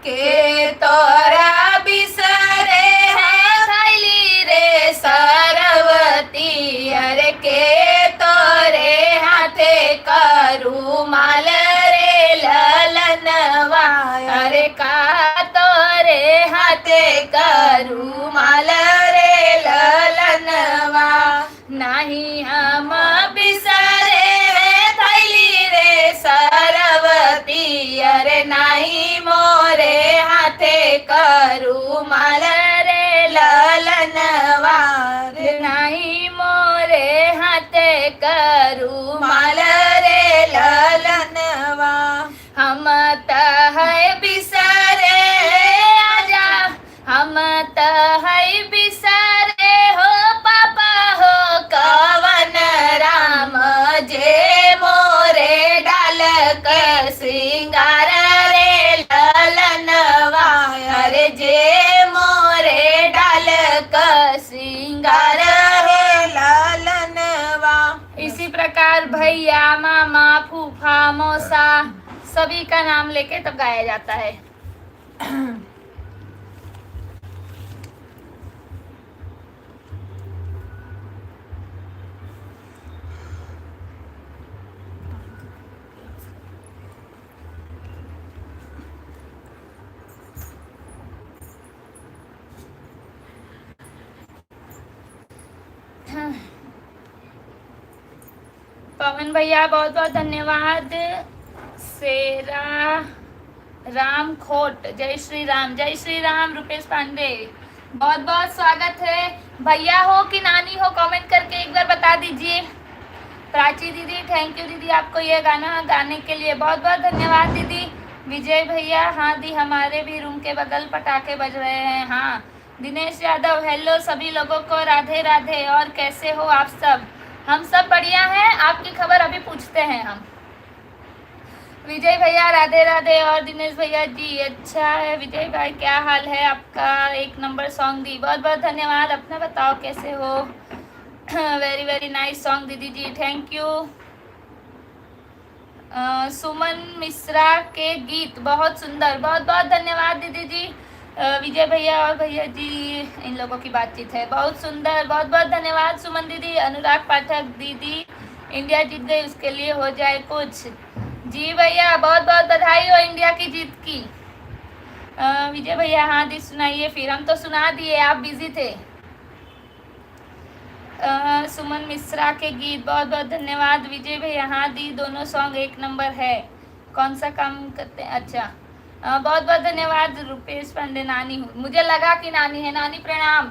के तोरा बिसरे है थैली रे सरवती, अरे के तोरे हाथे करुमाल रे ललनवा, अरे का तोरे हाथे करुमाल रे ललनवा। नाही हम बिसरे है थैली रे सरवती, अरे नाही मोरे हाथे करुमाल रे ललनवा, अरे नाही मोरे हाथे करुमाल रे ललनवा। हम तह बिसरे आजा, हम तह बिसरे हो पापा हो कवन राम, जे मोरे डाल के श्रृंगार रे ललनवा, अरे जे मोरे डाल के श्रृंगार रे ललनवा। इसी प्रकार भैया, मामा, फूफा, मौसा सभी का नाम लेके तब गाया जाता है। पवन भैया बहुत बहुत धन्यवाद। सेरा राम खोट, जय श्री राम, जय श्री राम। रुपेश पांडे बहुत बहुत स्वागत है। भैया हो कि नानी हो कमेंट करके एक बार बता दीजिए। प्राची दीदी थैंक यू दीदी, आपको ये गाना गाने के लिए बहुत बहुत धन्यवाद दीदी। विजय भैया हाँ दी, हमारे भी रूम के बगल पटाखे बज रहे हैं। हाँ दिनेश यादव, हेलो सभी लोगों को, राधे राधे। और कैसे हो आप सब? हम सब बढ़िया हैं, आपकी खबर अभी पूछते हैं हम। विजय भैया राधे राधे। और दिनेश भैया जी अच्छा है। विजय भाई क्या हाल है आपका? एक नंबर सॉन्ग दी, बहुत बहुत धन्यवाद। अपना बताओ कैसे हो? वेरी वेरी नाइस सॉन्ग दीदी जी, थैंक यू। सुमन मिश्रा के गीत बहुत सुंदर, बहुत बहुत धन्यवाद दीदी जी। विजय भैया और भैया जी, इन लोगों की बातचीत है, बहुत सुंदर, बहुत बहुत धन्यवाद सुमन दीदी। अनुराग पाठक, दीदी इंडिया जीत गई, उसके लिए हो जाए कुछ। जी भैया, बहुत बहुत बधाई हो इंडिया की जीत की। विजय भैया हाँ दी सुनाइए फिर, हम तो सुना दिए, आप बिजी थे। सुमन मिश्रा के गीत बहुत बहुत धन्यवाद विजय भैया। हाँ दी, दोनों सॉन्ग एक नंबर है। कौन सा काम करते हैं? अच्छा, बहुत बहुत धन्यवाद रुपेश पांडे। नानी हूँ, मुझे लगा कि नानी है। नानी प्रणाम।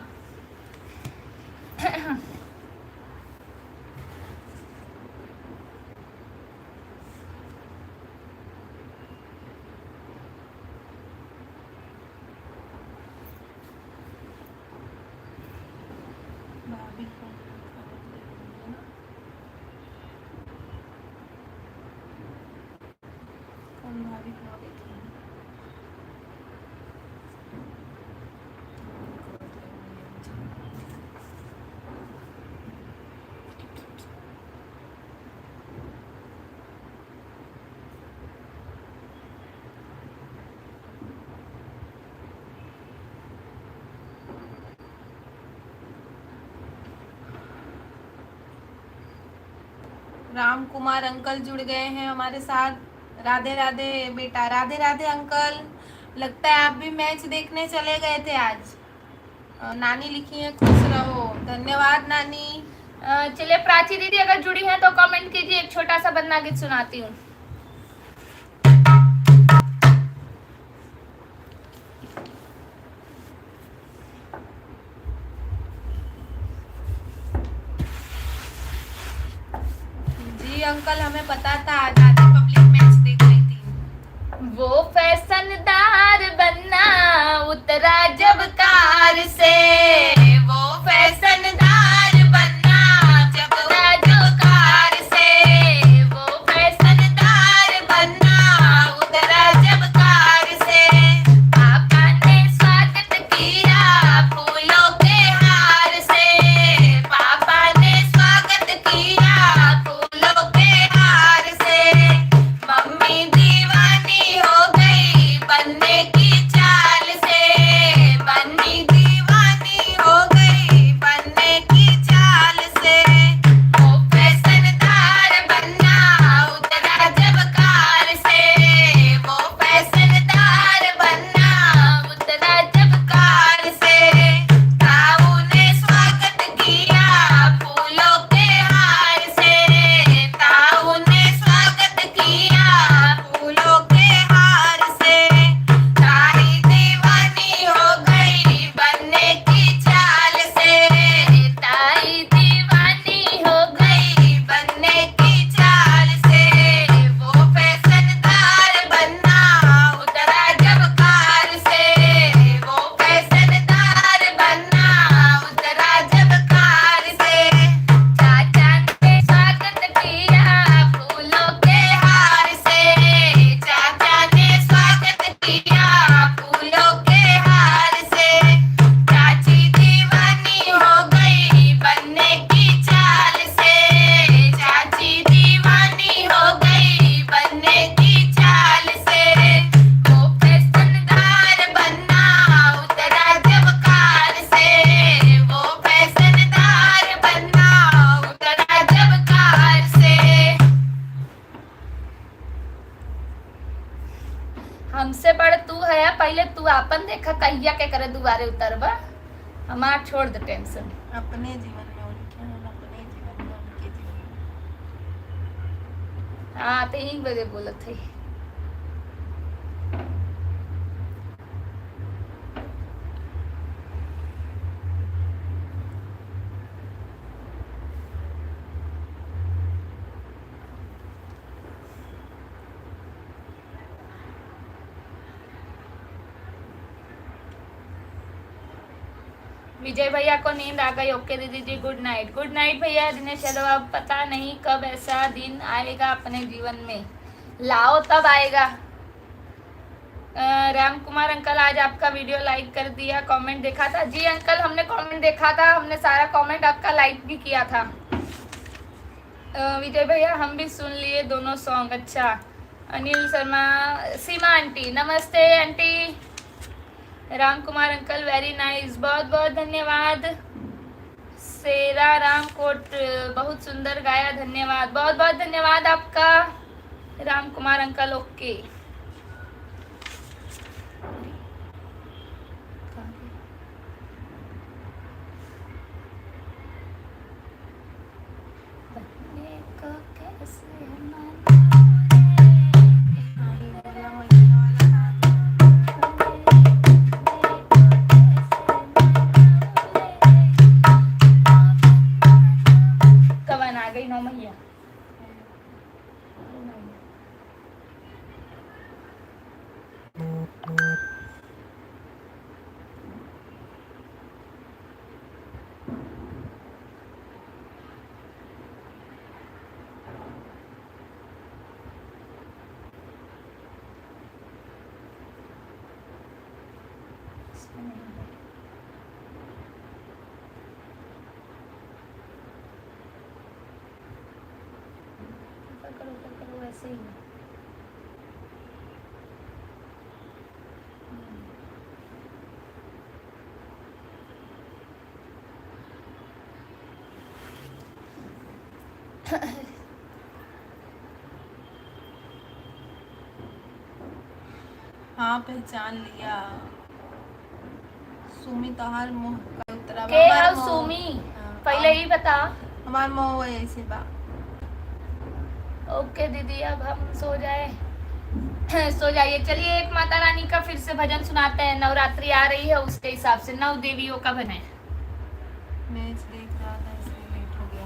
राम कुमार अंकल जुड़ गए हैं हमारे साथ। राधे राधे बेटा, राधे राधे अंकल। लगता है आप भी मैच देखने चले गए थे आज। नानी लिखी है खुश रहो, धन्यवाद नानी। चलिए प्राची दीदी अगर जुड़ी हैं तो कमेंट कीजिए, एक छोटा सा बन्ना गीत सुनाती हूँ। जी अंकल, हमें पता था आज आधी पब्लिक मैच देख रही थी। वो फैशनदार बनना उतरा जब कार से, वो फैशनदार बनना जब उतरा जो कार से, वो फैशनदार बनना उतरा जब कार से। पापा ने स्वागत किया फूलों के हार से, पापा ने स्वागत किया फूलों के हार से। मम्मी दीवानी हो गई बनने की चाल से, मम्मी दीवानी हो गई बनने की चाल से। वो फैशनदार बनना उतरा जब कार से, वो फैशनदार बनना उतरा जब कार से। ताऊ ने स्वागत किया फूलों के हार से, ताऊ ने स्वागत किया फूलों के हार से। ताई दीवानी हो गई बनने की चाल से, ताई दीवानी हो गई बनने की चाल से। वो फैशनदार बनना उतरा जब कार से, वो फैशनदार बनना उतरा जब कार से। चाचा ने स्वागत किया फूलों के हार से, चाचा ने स्वागत किया फूलों के हार से। चाची दीवानी हो गई बनने की चाल से, चाची दीवानी हो गई बनने की चाल से। वो फैशनदार बनना उतरा जब कार से, वो फैशनदार बनना उतरा जब कार से। हमसे बड़ तू है, पहले तू आपन देखा कहिया के करे दुआरे उतरबा। हमार छोड़ दे टेंशन। अपने जीवन में उनके, हम अपने जीवन में उनके जीवन में। हाँ तो यही बजे बोलत थे। विजय भैया को नींद आ गई। ओके दीदी जी, गुड नाइट। गुड नाइट भैया। दिनेश यादव, अब पता नहीं कब ऐसा दिन आएगा अपने जीवन में, लाओ तब आएगा। राम कुमार अंकल, आज आपका वीडियो लाइक कर दिया, कमेंट देखा था। जी अंकल, हमने कमेंट देखा था, हमने सारा कमेंट आपका लाइक भी किया था। विजय भैया, हम भी सुन लिए दोनों सॉन्ग। अच्छा। अनिल शर्मा, सीमा आंटी, नमस्ते aunty. Ram Kumar uncle, very nice, बहुत बहुत धन्यवाद। सेरा राम कोट, बहुत सुंदर गाया, धन्यवाद, बहुत बहुत धन्यवाद आपका राम कुमार अंकल। ओके। कवन आ गई 9 मैया। करो वैसे ही। हाँ, पहचान लिया। सुमी तोहार मुंह का उतरा के हव सुमी, पहले ही बता। हमार मोह ऐसे बा। ओके दीदी, अब हम सो जाए। सो जाइए। चलिए, एक माता रानी का फिर से भजन सुनाते हैं। नवरात्रि आ रही है, उसके हिसाब से 9 देवियों का भजन है। मैच देख रहा था इसलिए लेट हो गया।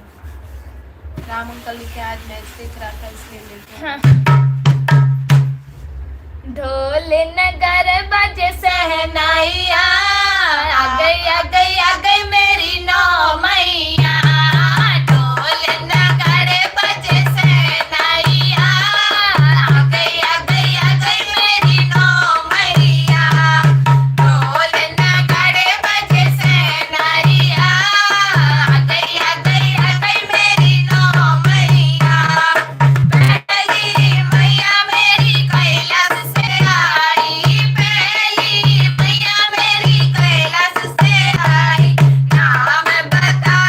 राम अंकल के आज मैच देख रहा था इसलिए लेट हो गया। ढोल नगर बजे सहनाइया, आ गई मेरी 9 मैया। ढोल नगर बजे सहनाइया, आ गई मेरी 9 मैया। ढोल नगर बजे सहनाइया, आ गई मेरी 9 मैया। पहली मैया मेरी कैलाश से आई, पहली मैया मेरी कैलाश से आई। नाम बता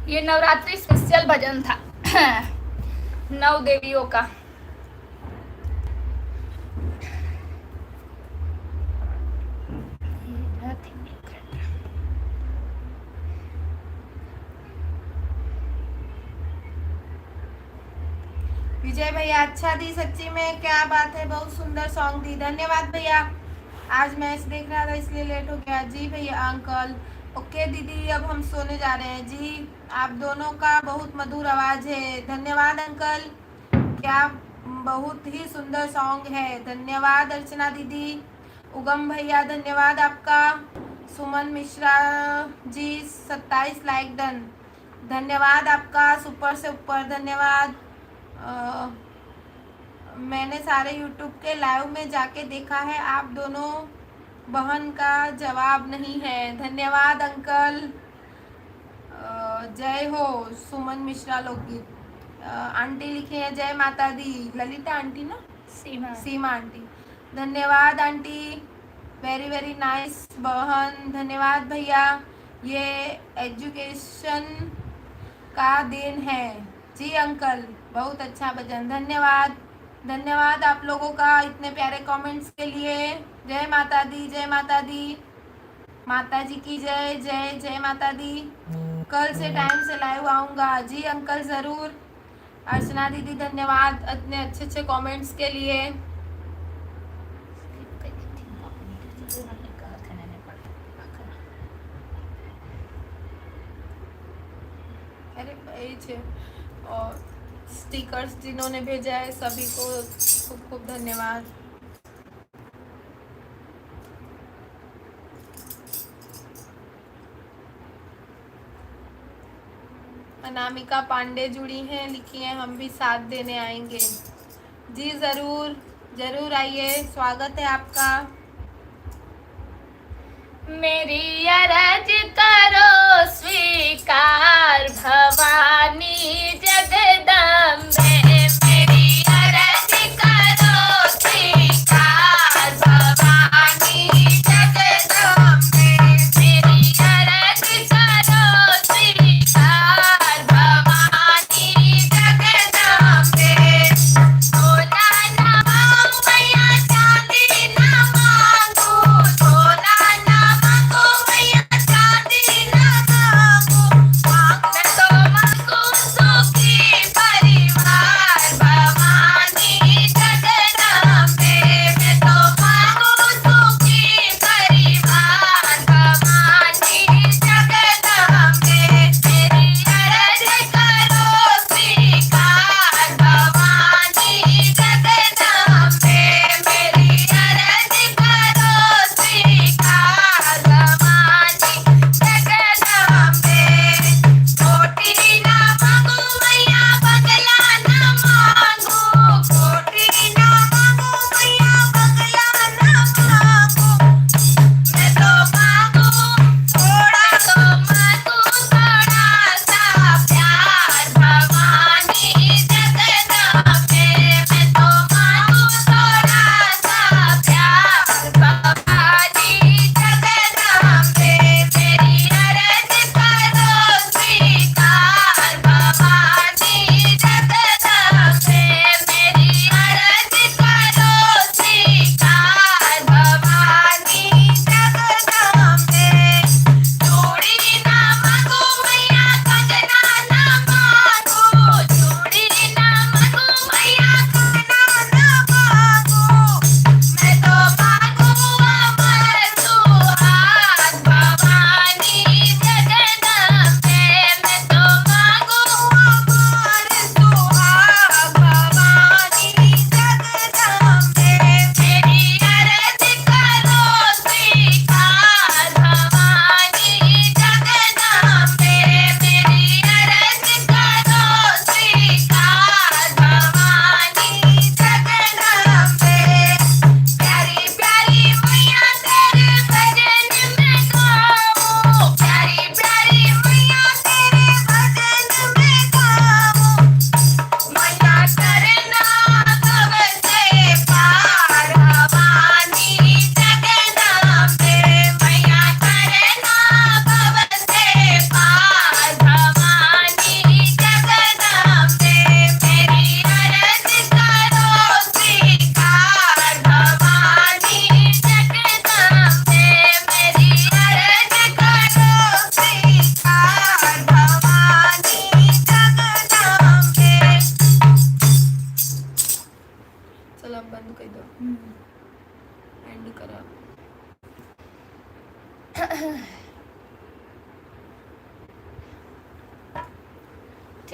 ये नवरात्रि स्पेशल भजन था नौ देवियों का। विजय भैया अच्छा दी, सच्ची में क्या बात है, बहुत सुंदर सॉन्ग दी, धन्यवाद भैया। आज मैच देख रहा था इसलिए लेट हो गया। जी भैया अंकल। ओके दीदी, अब हम सोने जा रहे हैं जी। आप दोनों का बहुत मधुर आवाज है, धन्यवाद अंकल। क्या बहुत ही सुंदर सॉन्ग है, धन्यवाद अर्चना दीदी। उगम भैया धन्यवाद आपका। सुमन मिश्रा जी 27 लाइक डन, धन्यवाद आपका, सुपर से ऊपर धन्यवाद। मैंने सारे यूट्यूब के लाइव में जाके देखा है, आप दोनों बहन का जवाब नहीं है, धन्यवाद अंकल। जय हो सुमन मिश्रा लोकगीत। आंटी लिखी है जय माता दी, ललिता आंटी ना, सीमा आंटी, धन्यवाद आंटी, वेरी वेरी नाइस बहन, धन्यवाद भैया। ये एजुकेशन का देन है जी अंकल, बहुत अच्छा भजन, धन्यवाद। धन्यवाद आप लोगों का इतने प्यारे कमेंट्स के लिए। जय माता दी, जय माता दी, माता जी की जय, जय जय माता दी। कल से टाइम से लाइव आऊँगा जी अंकल ज़रूर। अर्चना दीदी धन्यवाद इतने अच्छे अच्छे कमेंट्स के लिए। अरे और स्टिकर्स जिन्होंने भेजा है सभी को खूब खूब धन्यवाद। अनामिका पांडे जुड़ी हैं, लिखी हैं हम भी साथ देने आएंगे जी, ज़रूर ज़रूर आइए, स्वागत है आपका। मेरी अरज करो स्वीकार भवानी जगदम्बे, मेरी अरज करो स्वीकार भवानी जगदम्बे, मेरी अरज करो स्वीकार भवानी जगदम्बे। सोना ना मांगू मैया चांदी ना मांगू, सोना ना मांगू मैया चांदी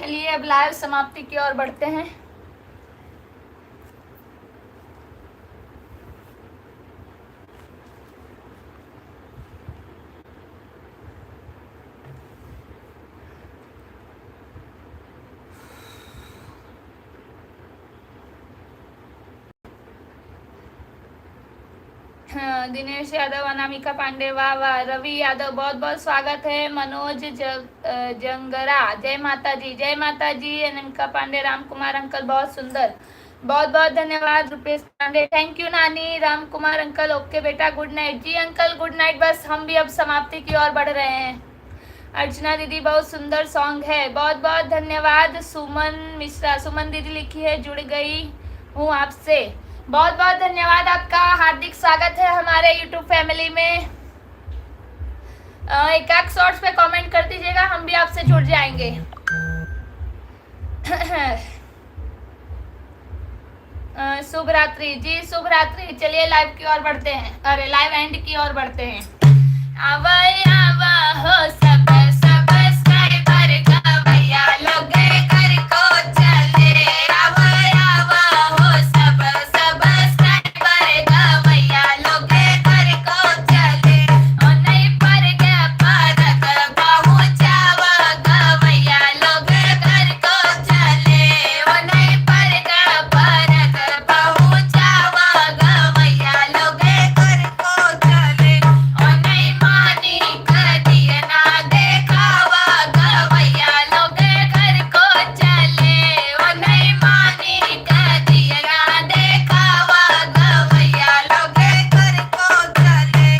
चलिए अब लाइव समाप्ति की ओर बढ़ते हैं। हाँ, दिनेश यादव, अनामिका पांडे, वाह वाह। रवि यादव, बहुत बहुत स्वागत है। मनोज जंगरा, जय माता दी, जय माता जी। अनामिका पांडे, राम कुमार अंकल बहुत सुंदर, बहुत बहुत धन्यवाद। रुपेश पांडे, थैंक यू नानी। राम कुमार अंकल, ओके बेटा, गुड नाइट। जी अंकल गुड नाइट। बस हम भी अब समाप्ति की ओर बढ़ रहे हैं। अर्चना दीदी, बहुत सुंदर सॉन्ग है, बहुत बहुत धन्यवाद। सुमन मिश्रा, सुमन दीदी लिखी है, जुड़ गई हूँ आपसे, बहुत बहुत धन्यवाद आपका। हार्दिक स्वागत है हमारे YouTube फैमिली में। एक शॉर्ट्स पे कमेंट कर दीजिएगा, हम भी आपसे जुड़ जाएंगे। शुभ रात्रि जी, शुभ रात्रि। चलिए लाइव की ओर बढ़ते हैं, अरे लाइव एंड की ओर बढ़ते हैं। आवा आवा हो सब सब्सक्राइबर गवैया लोग घर को चले। आवा आवा हो सब सब्सक्राइबर गवैया लोग घर को चले। ओ नहीं पर गया पारक पहुंचावा गवैया लोग घर को चले। ओ नहीं पर गया पारक पहुंचावा गवैया लोग घर को चले। ओ नहीं मानी कदिया ना देखावा गवैया लोग घर को चले। ओ नहीं मानी कदिया ना देखावा गवैया लोग घर को चले।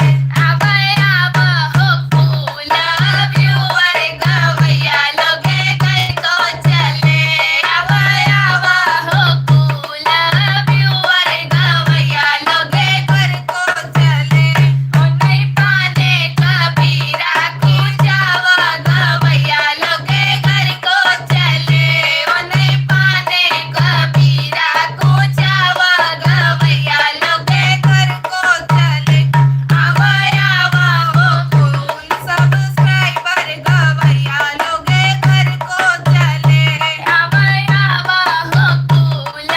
आवा आवा हो फूल व्यूअर गवैया लोग घर को चले। आवा आवा हो फूल व्यूअर गवैया लोग घर को चले। ओ नहीं पाने कबीरा पूजावा गवैया लोग घर को चले। ओ नहीं पाने कबीरा पूजावा गवैया लोग घर को चले। आवा आवा हो फूल सब्सक्राइबर गवैया लोग घर को चले। आवा आवा हो फूल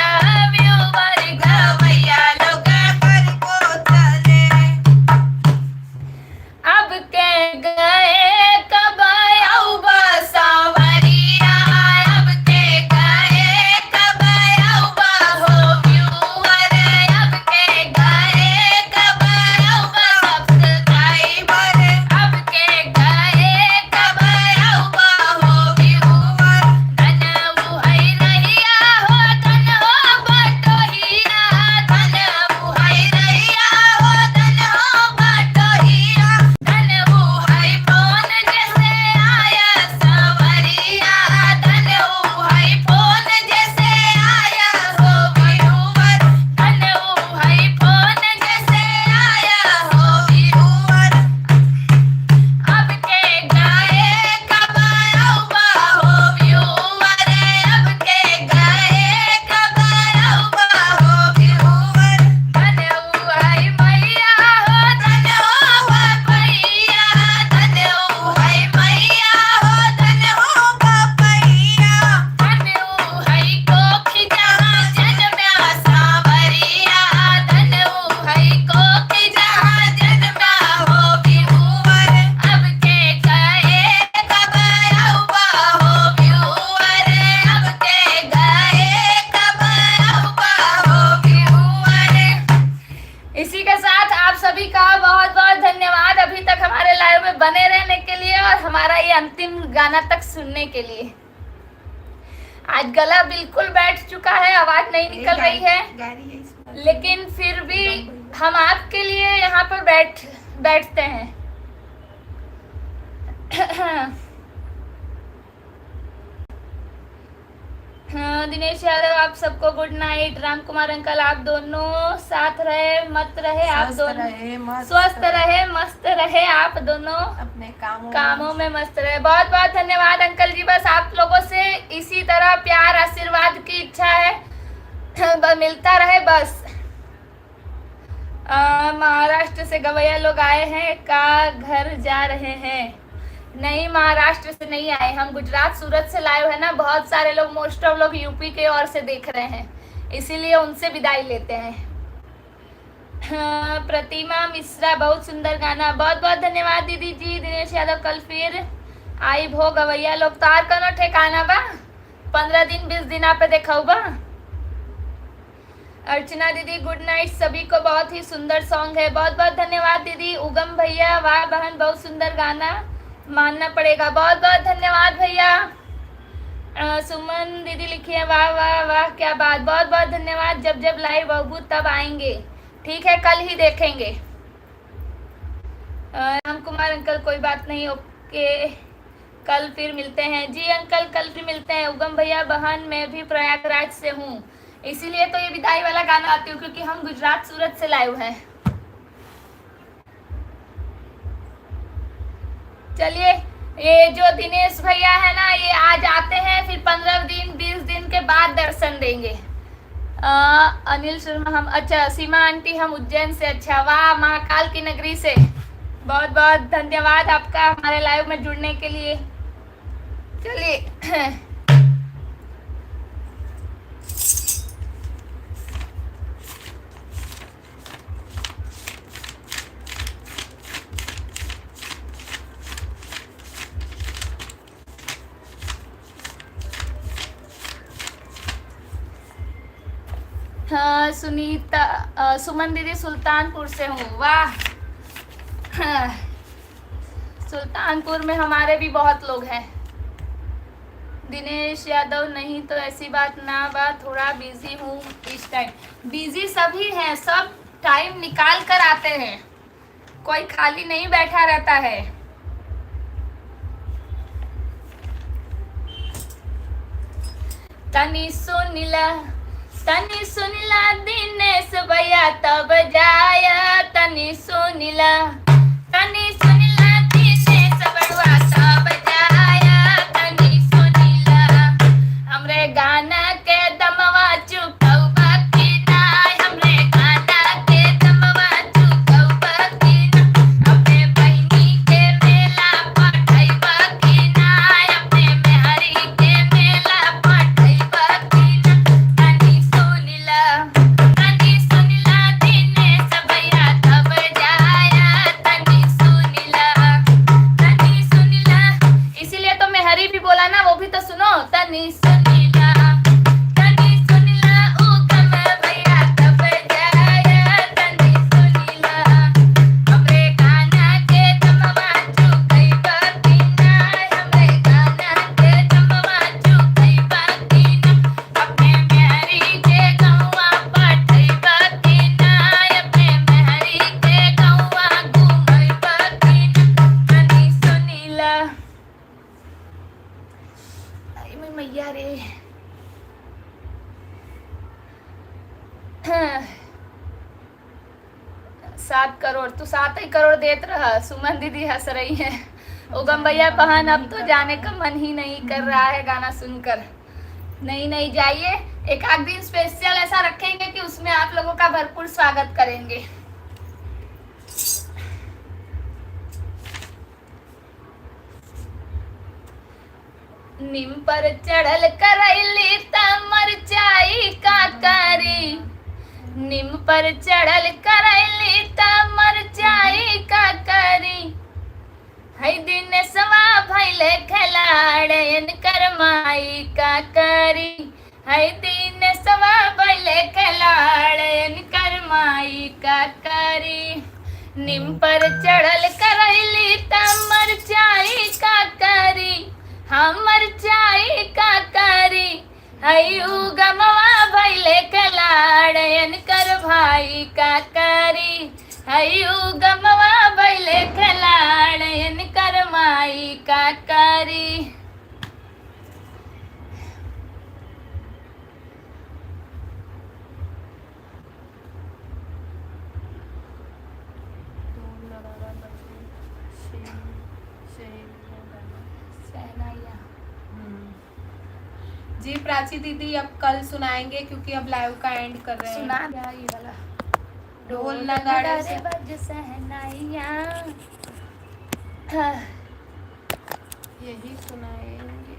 व्यूअर गवैया लोग घर को चले। अब के गए कब आऊ बसावरिया, अब के गए कब आऊ हो व्यूअर, अब के गए कब आऊ सब्सक्राइबर, अब के गए कब आऊ हो व्यूअर। धन उहै रहिया हो, धन हो बटोहिया, धन उहै रहिया हो, धन हो बटोहिया। धन उहै फोन जैसे आया सवरिया, धन उहै फोन जैसे आया हो व्यूअर। धन उहै फोन जैसे आया हो व्यूअर। अब के गए कब आऊ हो व्यूअर, अब के गए कब आऊ हो व्यूअर। धन उहै मैया हो, धन हो बपैया, धन उहै मैया हो, धन हो बपैया। धन उहै कोखी जहाँ जन्म्या सावरिया, धन उहै कोखी जहाँ जन्म्या हो व्यूअर। अब के गए कब आऊ हो व्यूअर, अब के गए कब आऊ हो व्यूअर। इसी के साथ आप सभी का बहुत बहुत धन्यवाद अभी तक हमारे लाइव में बने रहने के लिए और हमारा ये अंतिम गाना तक सुनने के लिए। आज गला बिल्कुल बैठ चुका है, आवाज नहीं निकल रही है, लेकिन फिर भी हम आपके लिए यहाँ पर बैठते हैं। हाँ, दिनेश यादव, आप सबको good night. Ram Kumar uncle, आप दोनों साथ रहे मत रहे, आप दोनों स्वस्थ रहे मस्त रहे, आप दोनों अपने कामों में मस्त रहे। बहुत बहुत धन्यवाद अंकल जी। बस आप लोगों से इसी तरह प्यार आशीर्वाद की इच्छा है, मिलता रहे बस। महाराष्ट्र से गवैया लोग आए हैं का घर जा रहे हैं। नहीं, महाराष्ट्र से नहीं आए हम, गुजरात सूरत से लाइव है ना। बहुत सारे लोग, मोस्ट ऑफ लोग यूपी के ओर से देख रहे हैं, इसीलिए उनसे विदाई लेते हैं। हाँ, प्रतिमा मिश्रा, बहुत सुंदर गाना, बहुत बहुत धन्यवाद दीदी जी। दिनेश यादव, कल फिर आई भो गवैया लोग, तार कनो ठेकाना बा, 15 दिन 20 दिन पे देखा बा। अर्चना दीदी, गुड नाइट सभी को, बहुत ही सुंदर सॉन्ग है, बहुत बहुत धन्यवाद दीदी। उगम भैया, वाह बहन, बहुत सुंदर गाना, मानना पड़ेगा, बहुत बहुत धन्यवाद भैया। सुमन दीदी लिखी है, वाह वाह वाह, क्या बात, बहुत बहुत धन्यवाद। जब जब लाइव होगी तब आएंगे, ठीक है, कल ही देखेंगे। राम कुमार अंकल, कोई बात नहीं, ओके, कल फिर मिलते हैं जी अंकल, कल फिर मिलते हैं। उगम भैया, बहन मैं भी प्रयागराज से हूँ, इसीलिए तो ये विदाई वाला गाना आती हूँ, क्योंकि हम गुजरात सूरत से लाइव हैं। चलिए, ये जो दिनेश भैया है ना, ये आज आते हैं, फिर 15 दिन 20 दिन के बाद दर्शन देंगे। अनिल शर्मा, हम, अच्छा सीमा आंटी, हम उज्जैन से, अच्छा, वाह, महाकाल की नगरी से, बहुत बहुत धन्यवाद आपका हमारे लाइव में जुड़ने के लिए। चलिए हाँ, सुनीता, सुमन दीदी, सुल्तानपुर से हूँ, वाह। हाँ, सुल्तानपुर में हमारे भी बहुत लोग हैं। दिनेश यादव, नहीं तो ऐसी बात ना बा, थोड़ा बिजी हूँ इस टाइम। बिजी सभी हैं, सब टाइम निकाल कर आते हैं, कोई खाली नहीं बैठा रहता है। तनी सुनिला दिनेश भैया तब जाया, तनी सुनिला दिनेश बड़ुआ तब जाया, तनी सुनिला हमरे गाना के दमवा चुकौबा की ना, हमरे गाना के दमवा चुकौबा की ना, अपने बहिनी के मेला पठैबा की ना, अपने मेहरी के मेला पठैबा की ना, तनी सुनिला दिनेश भैया तब जाया, तनी सुनिला, इसीलिए तो मेहरी भी बोला ना, वो भी तो सुनो, तनी सुनिला उगम भैया तब जाया, तनी सुनिला हमरे गाना के दमवा चुकैबा की ना, हमरे गाना के दमवा चुकैबा की ना, अपने मेहरी के गौवा पठैबा की ना, अपने मेहरी के गौवा घुमैबा की ना, तनी सुनिला। आई मैया रे, हाँ, 7 करोड़, तू 7 ही करोड़ देत रहा। सुमन दीदी हंस रही है। उगम भैया, बहन अब तो जाने का मन ही नहीं कर रहा है गाना सुनकर। नहीं जाइए, एक आध दिन स्पेशल ऐसा रखेंगे कि उसमें आप लोगों का भरपूर स्वागत करेंगे। नीम पर चढ़ल करैली त मरचाई का करी, नीम पर चढ़ल करैली त मरचाई का करी, है दिनेशवा भैले खिलाड़न करमाई का करी, है दिनेशवा भैले खिलाड़न करमाई का करी, नीम पर चढ़ल करैली त मरचाई का करी, हमर चाई का करी, हयू गमवा भैले कलाड़यन कर भाई का करी, हयू गमवा भैले कलाड़यन कर माई का करी। जी प्राची दीदी, अब कल सुनाएंगे क्योंकि अब लाइव का एंड कर रहे हैं। सुना क्या ये वाला? ढोल नगाड़े से बज सहनाइया, यही सुनाएंगे।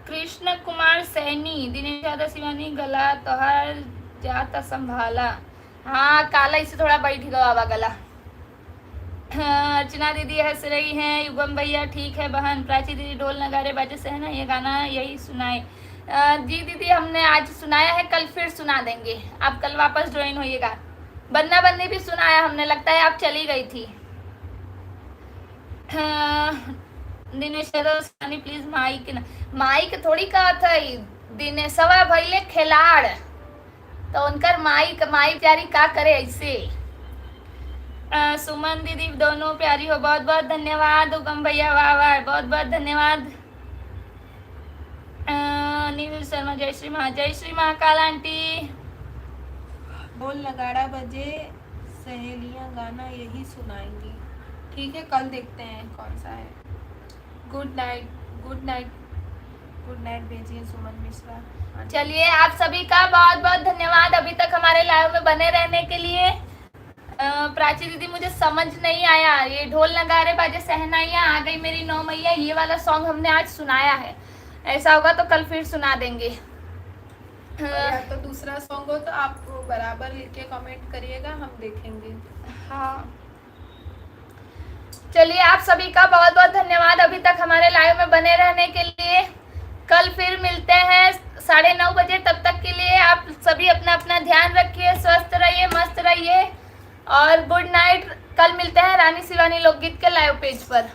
कृष्ण कुमार सैनी, दिनेश यादव शिवानी गला तोहार जाता संभाला। हाँ काला इससे थोड़ा बैठ गया बाबा गला। हाँ, अर्चना दीदी हंस रही हैं। युगम भैया ठीक है बहन। प्राची दीदी ढोल नगारे बाजे से है ना ये गाना, यही सुनाए। जी दीदी हमने आज सुनाया है, कल फिर सुना देंगे। आप कल वापस ज्वाइन होइएगा। बन्ना बन्नी भी सुनाया हमने, लगता है आप चली गई थी। दिनेश यादव प्लीज माइक ना, माइक थोड़ी कहा था दिनेशवा भैले खिलाड़, तो उनकर माइक माइक जारी का करे ऐसे। सुमन दीदी दोनों प्यारी हो, बहुत बहुत धन्यवाद। उगम भैया वाह वाह, बहुत बहुत धन्यवाद। नील शर्मा जय श्री महाकाल आंटी। ढोल नगाड़ा बजे सहेलियां गाना यही सुनाएंगी। ठीक है कल देखते हैं कौन सा है। Good night good night good night भेजिए सुमन मिश्रा। चलिए आप सभी का बहुत बहुत धन्यवाद अभी तक हमारे लाइव में बने रहने के लिए। प्राची दीदी मुझे समझ नहीं आया, ये ढोल नगारे बाजे सहनाइयाँ आ गई मेरी नौ मैया, ये वाला सॉन्ग हमने आज सुनाया है। ऐसा होगा तो कल फिर सुना देंगे। या तो दूसरा सॉन्ग हो तो आप बराबर लिख के कमेंट करिएगा, हम देखेंगे। हाँ चलिए आप सभी का बहुत बहुत धन्यवाद अभी तक हमारे लाइव में बने रहने के लिए। कल फिर मिलते हैं 9:30 बजे, तब तक के लिए आप सभी अपना अपना ध्यान रखिए, स्वस्थ रहिए, मस्त रहिए और गुड नाइट। कल मिलते हैं रानी शिवानी लोकगीत के लाइव पेज पर।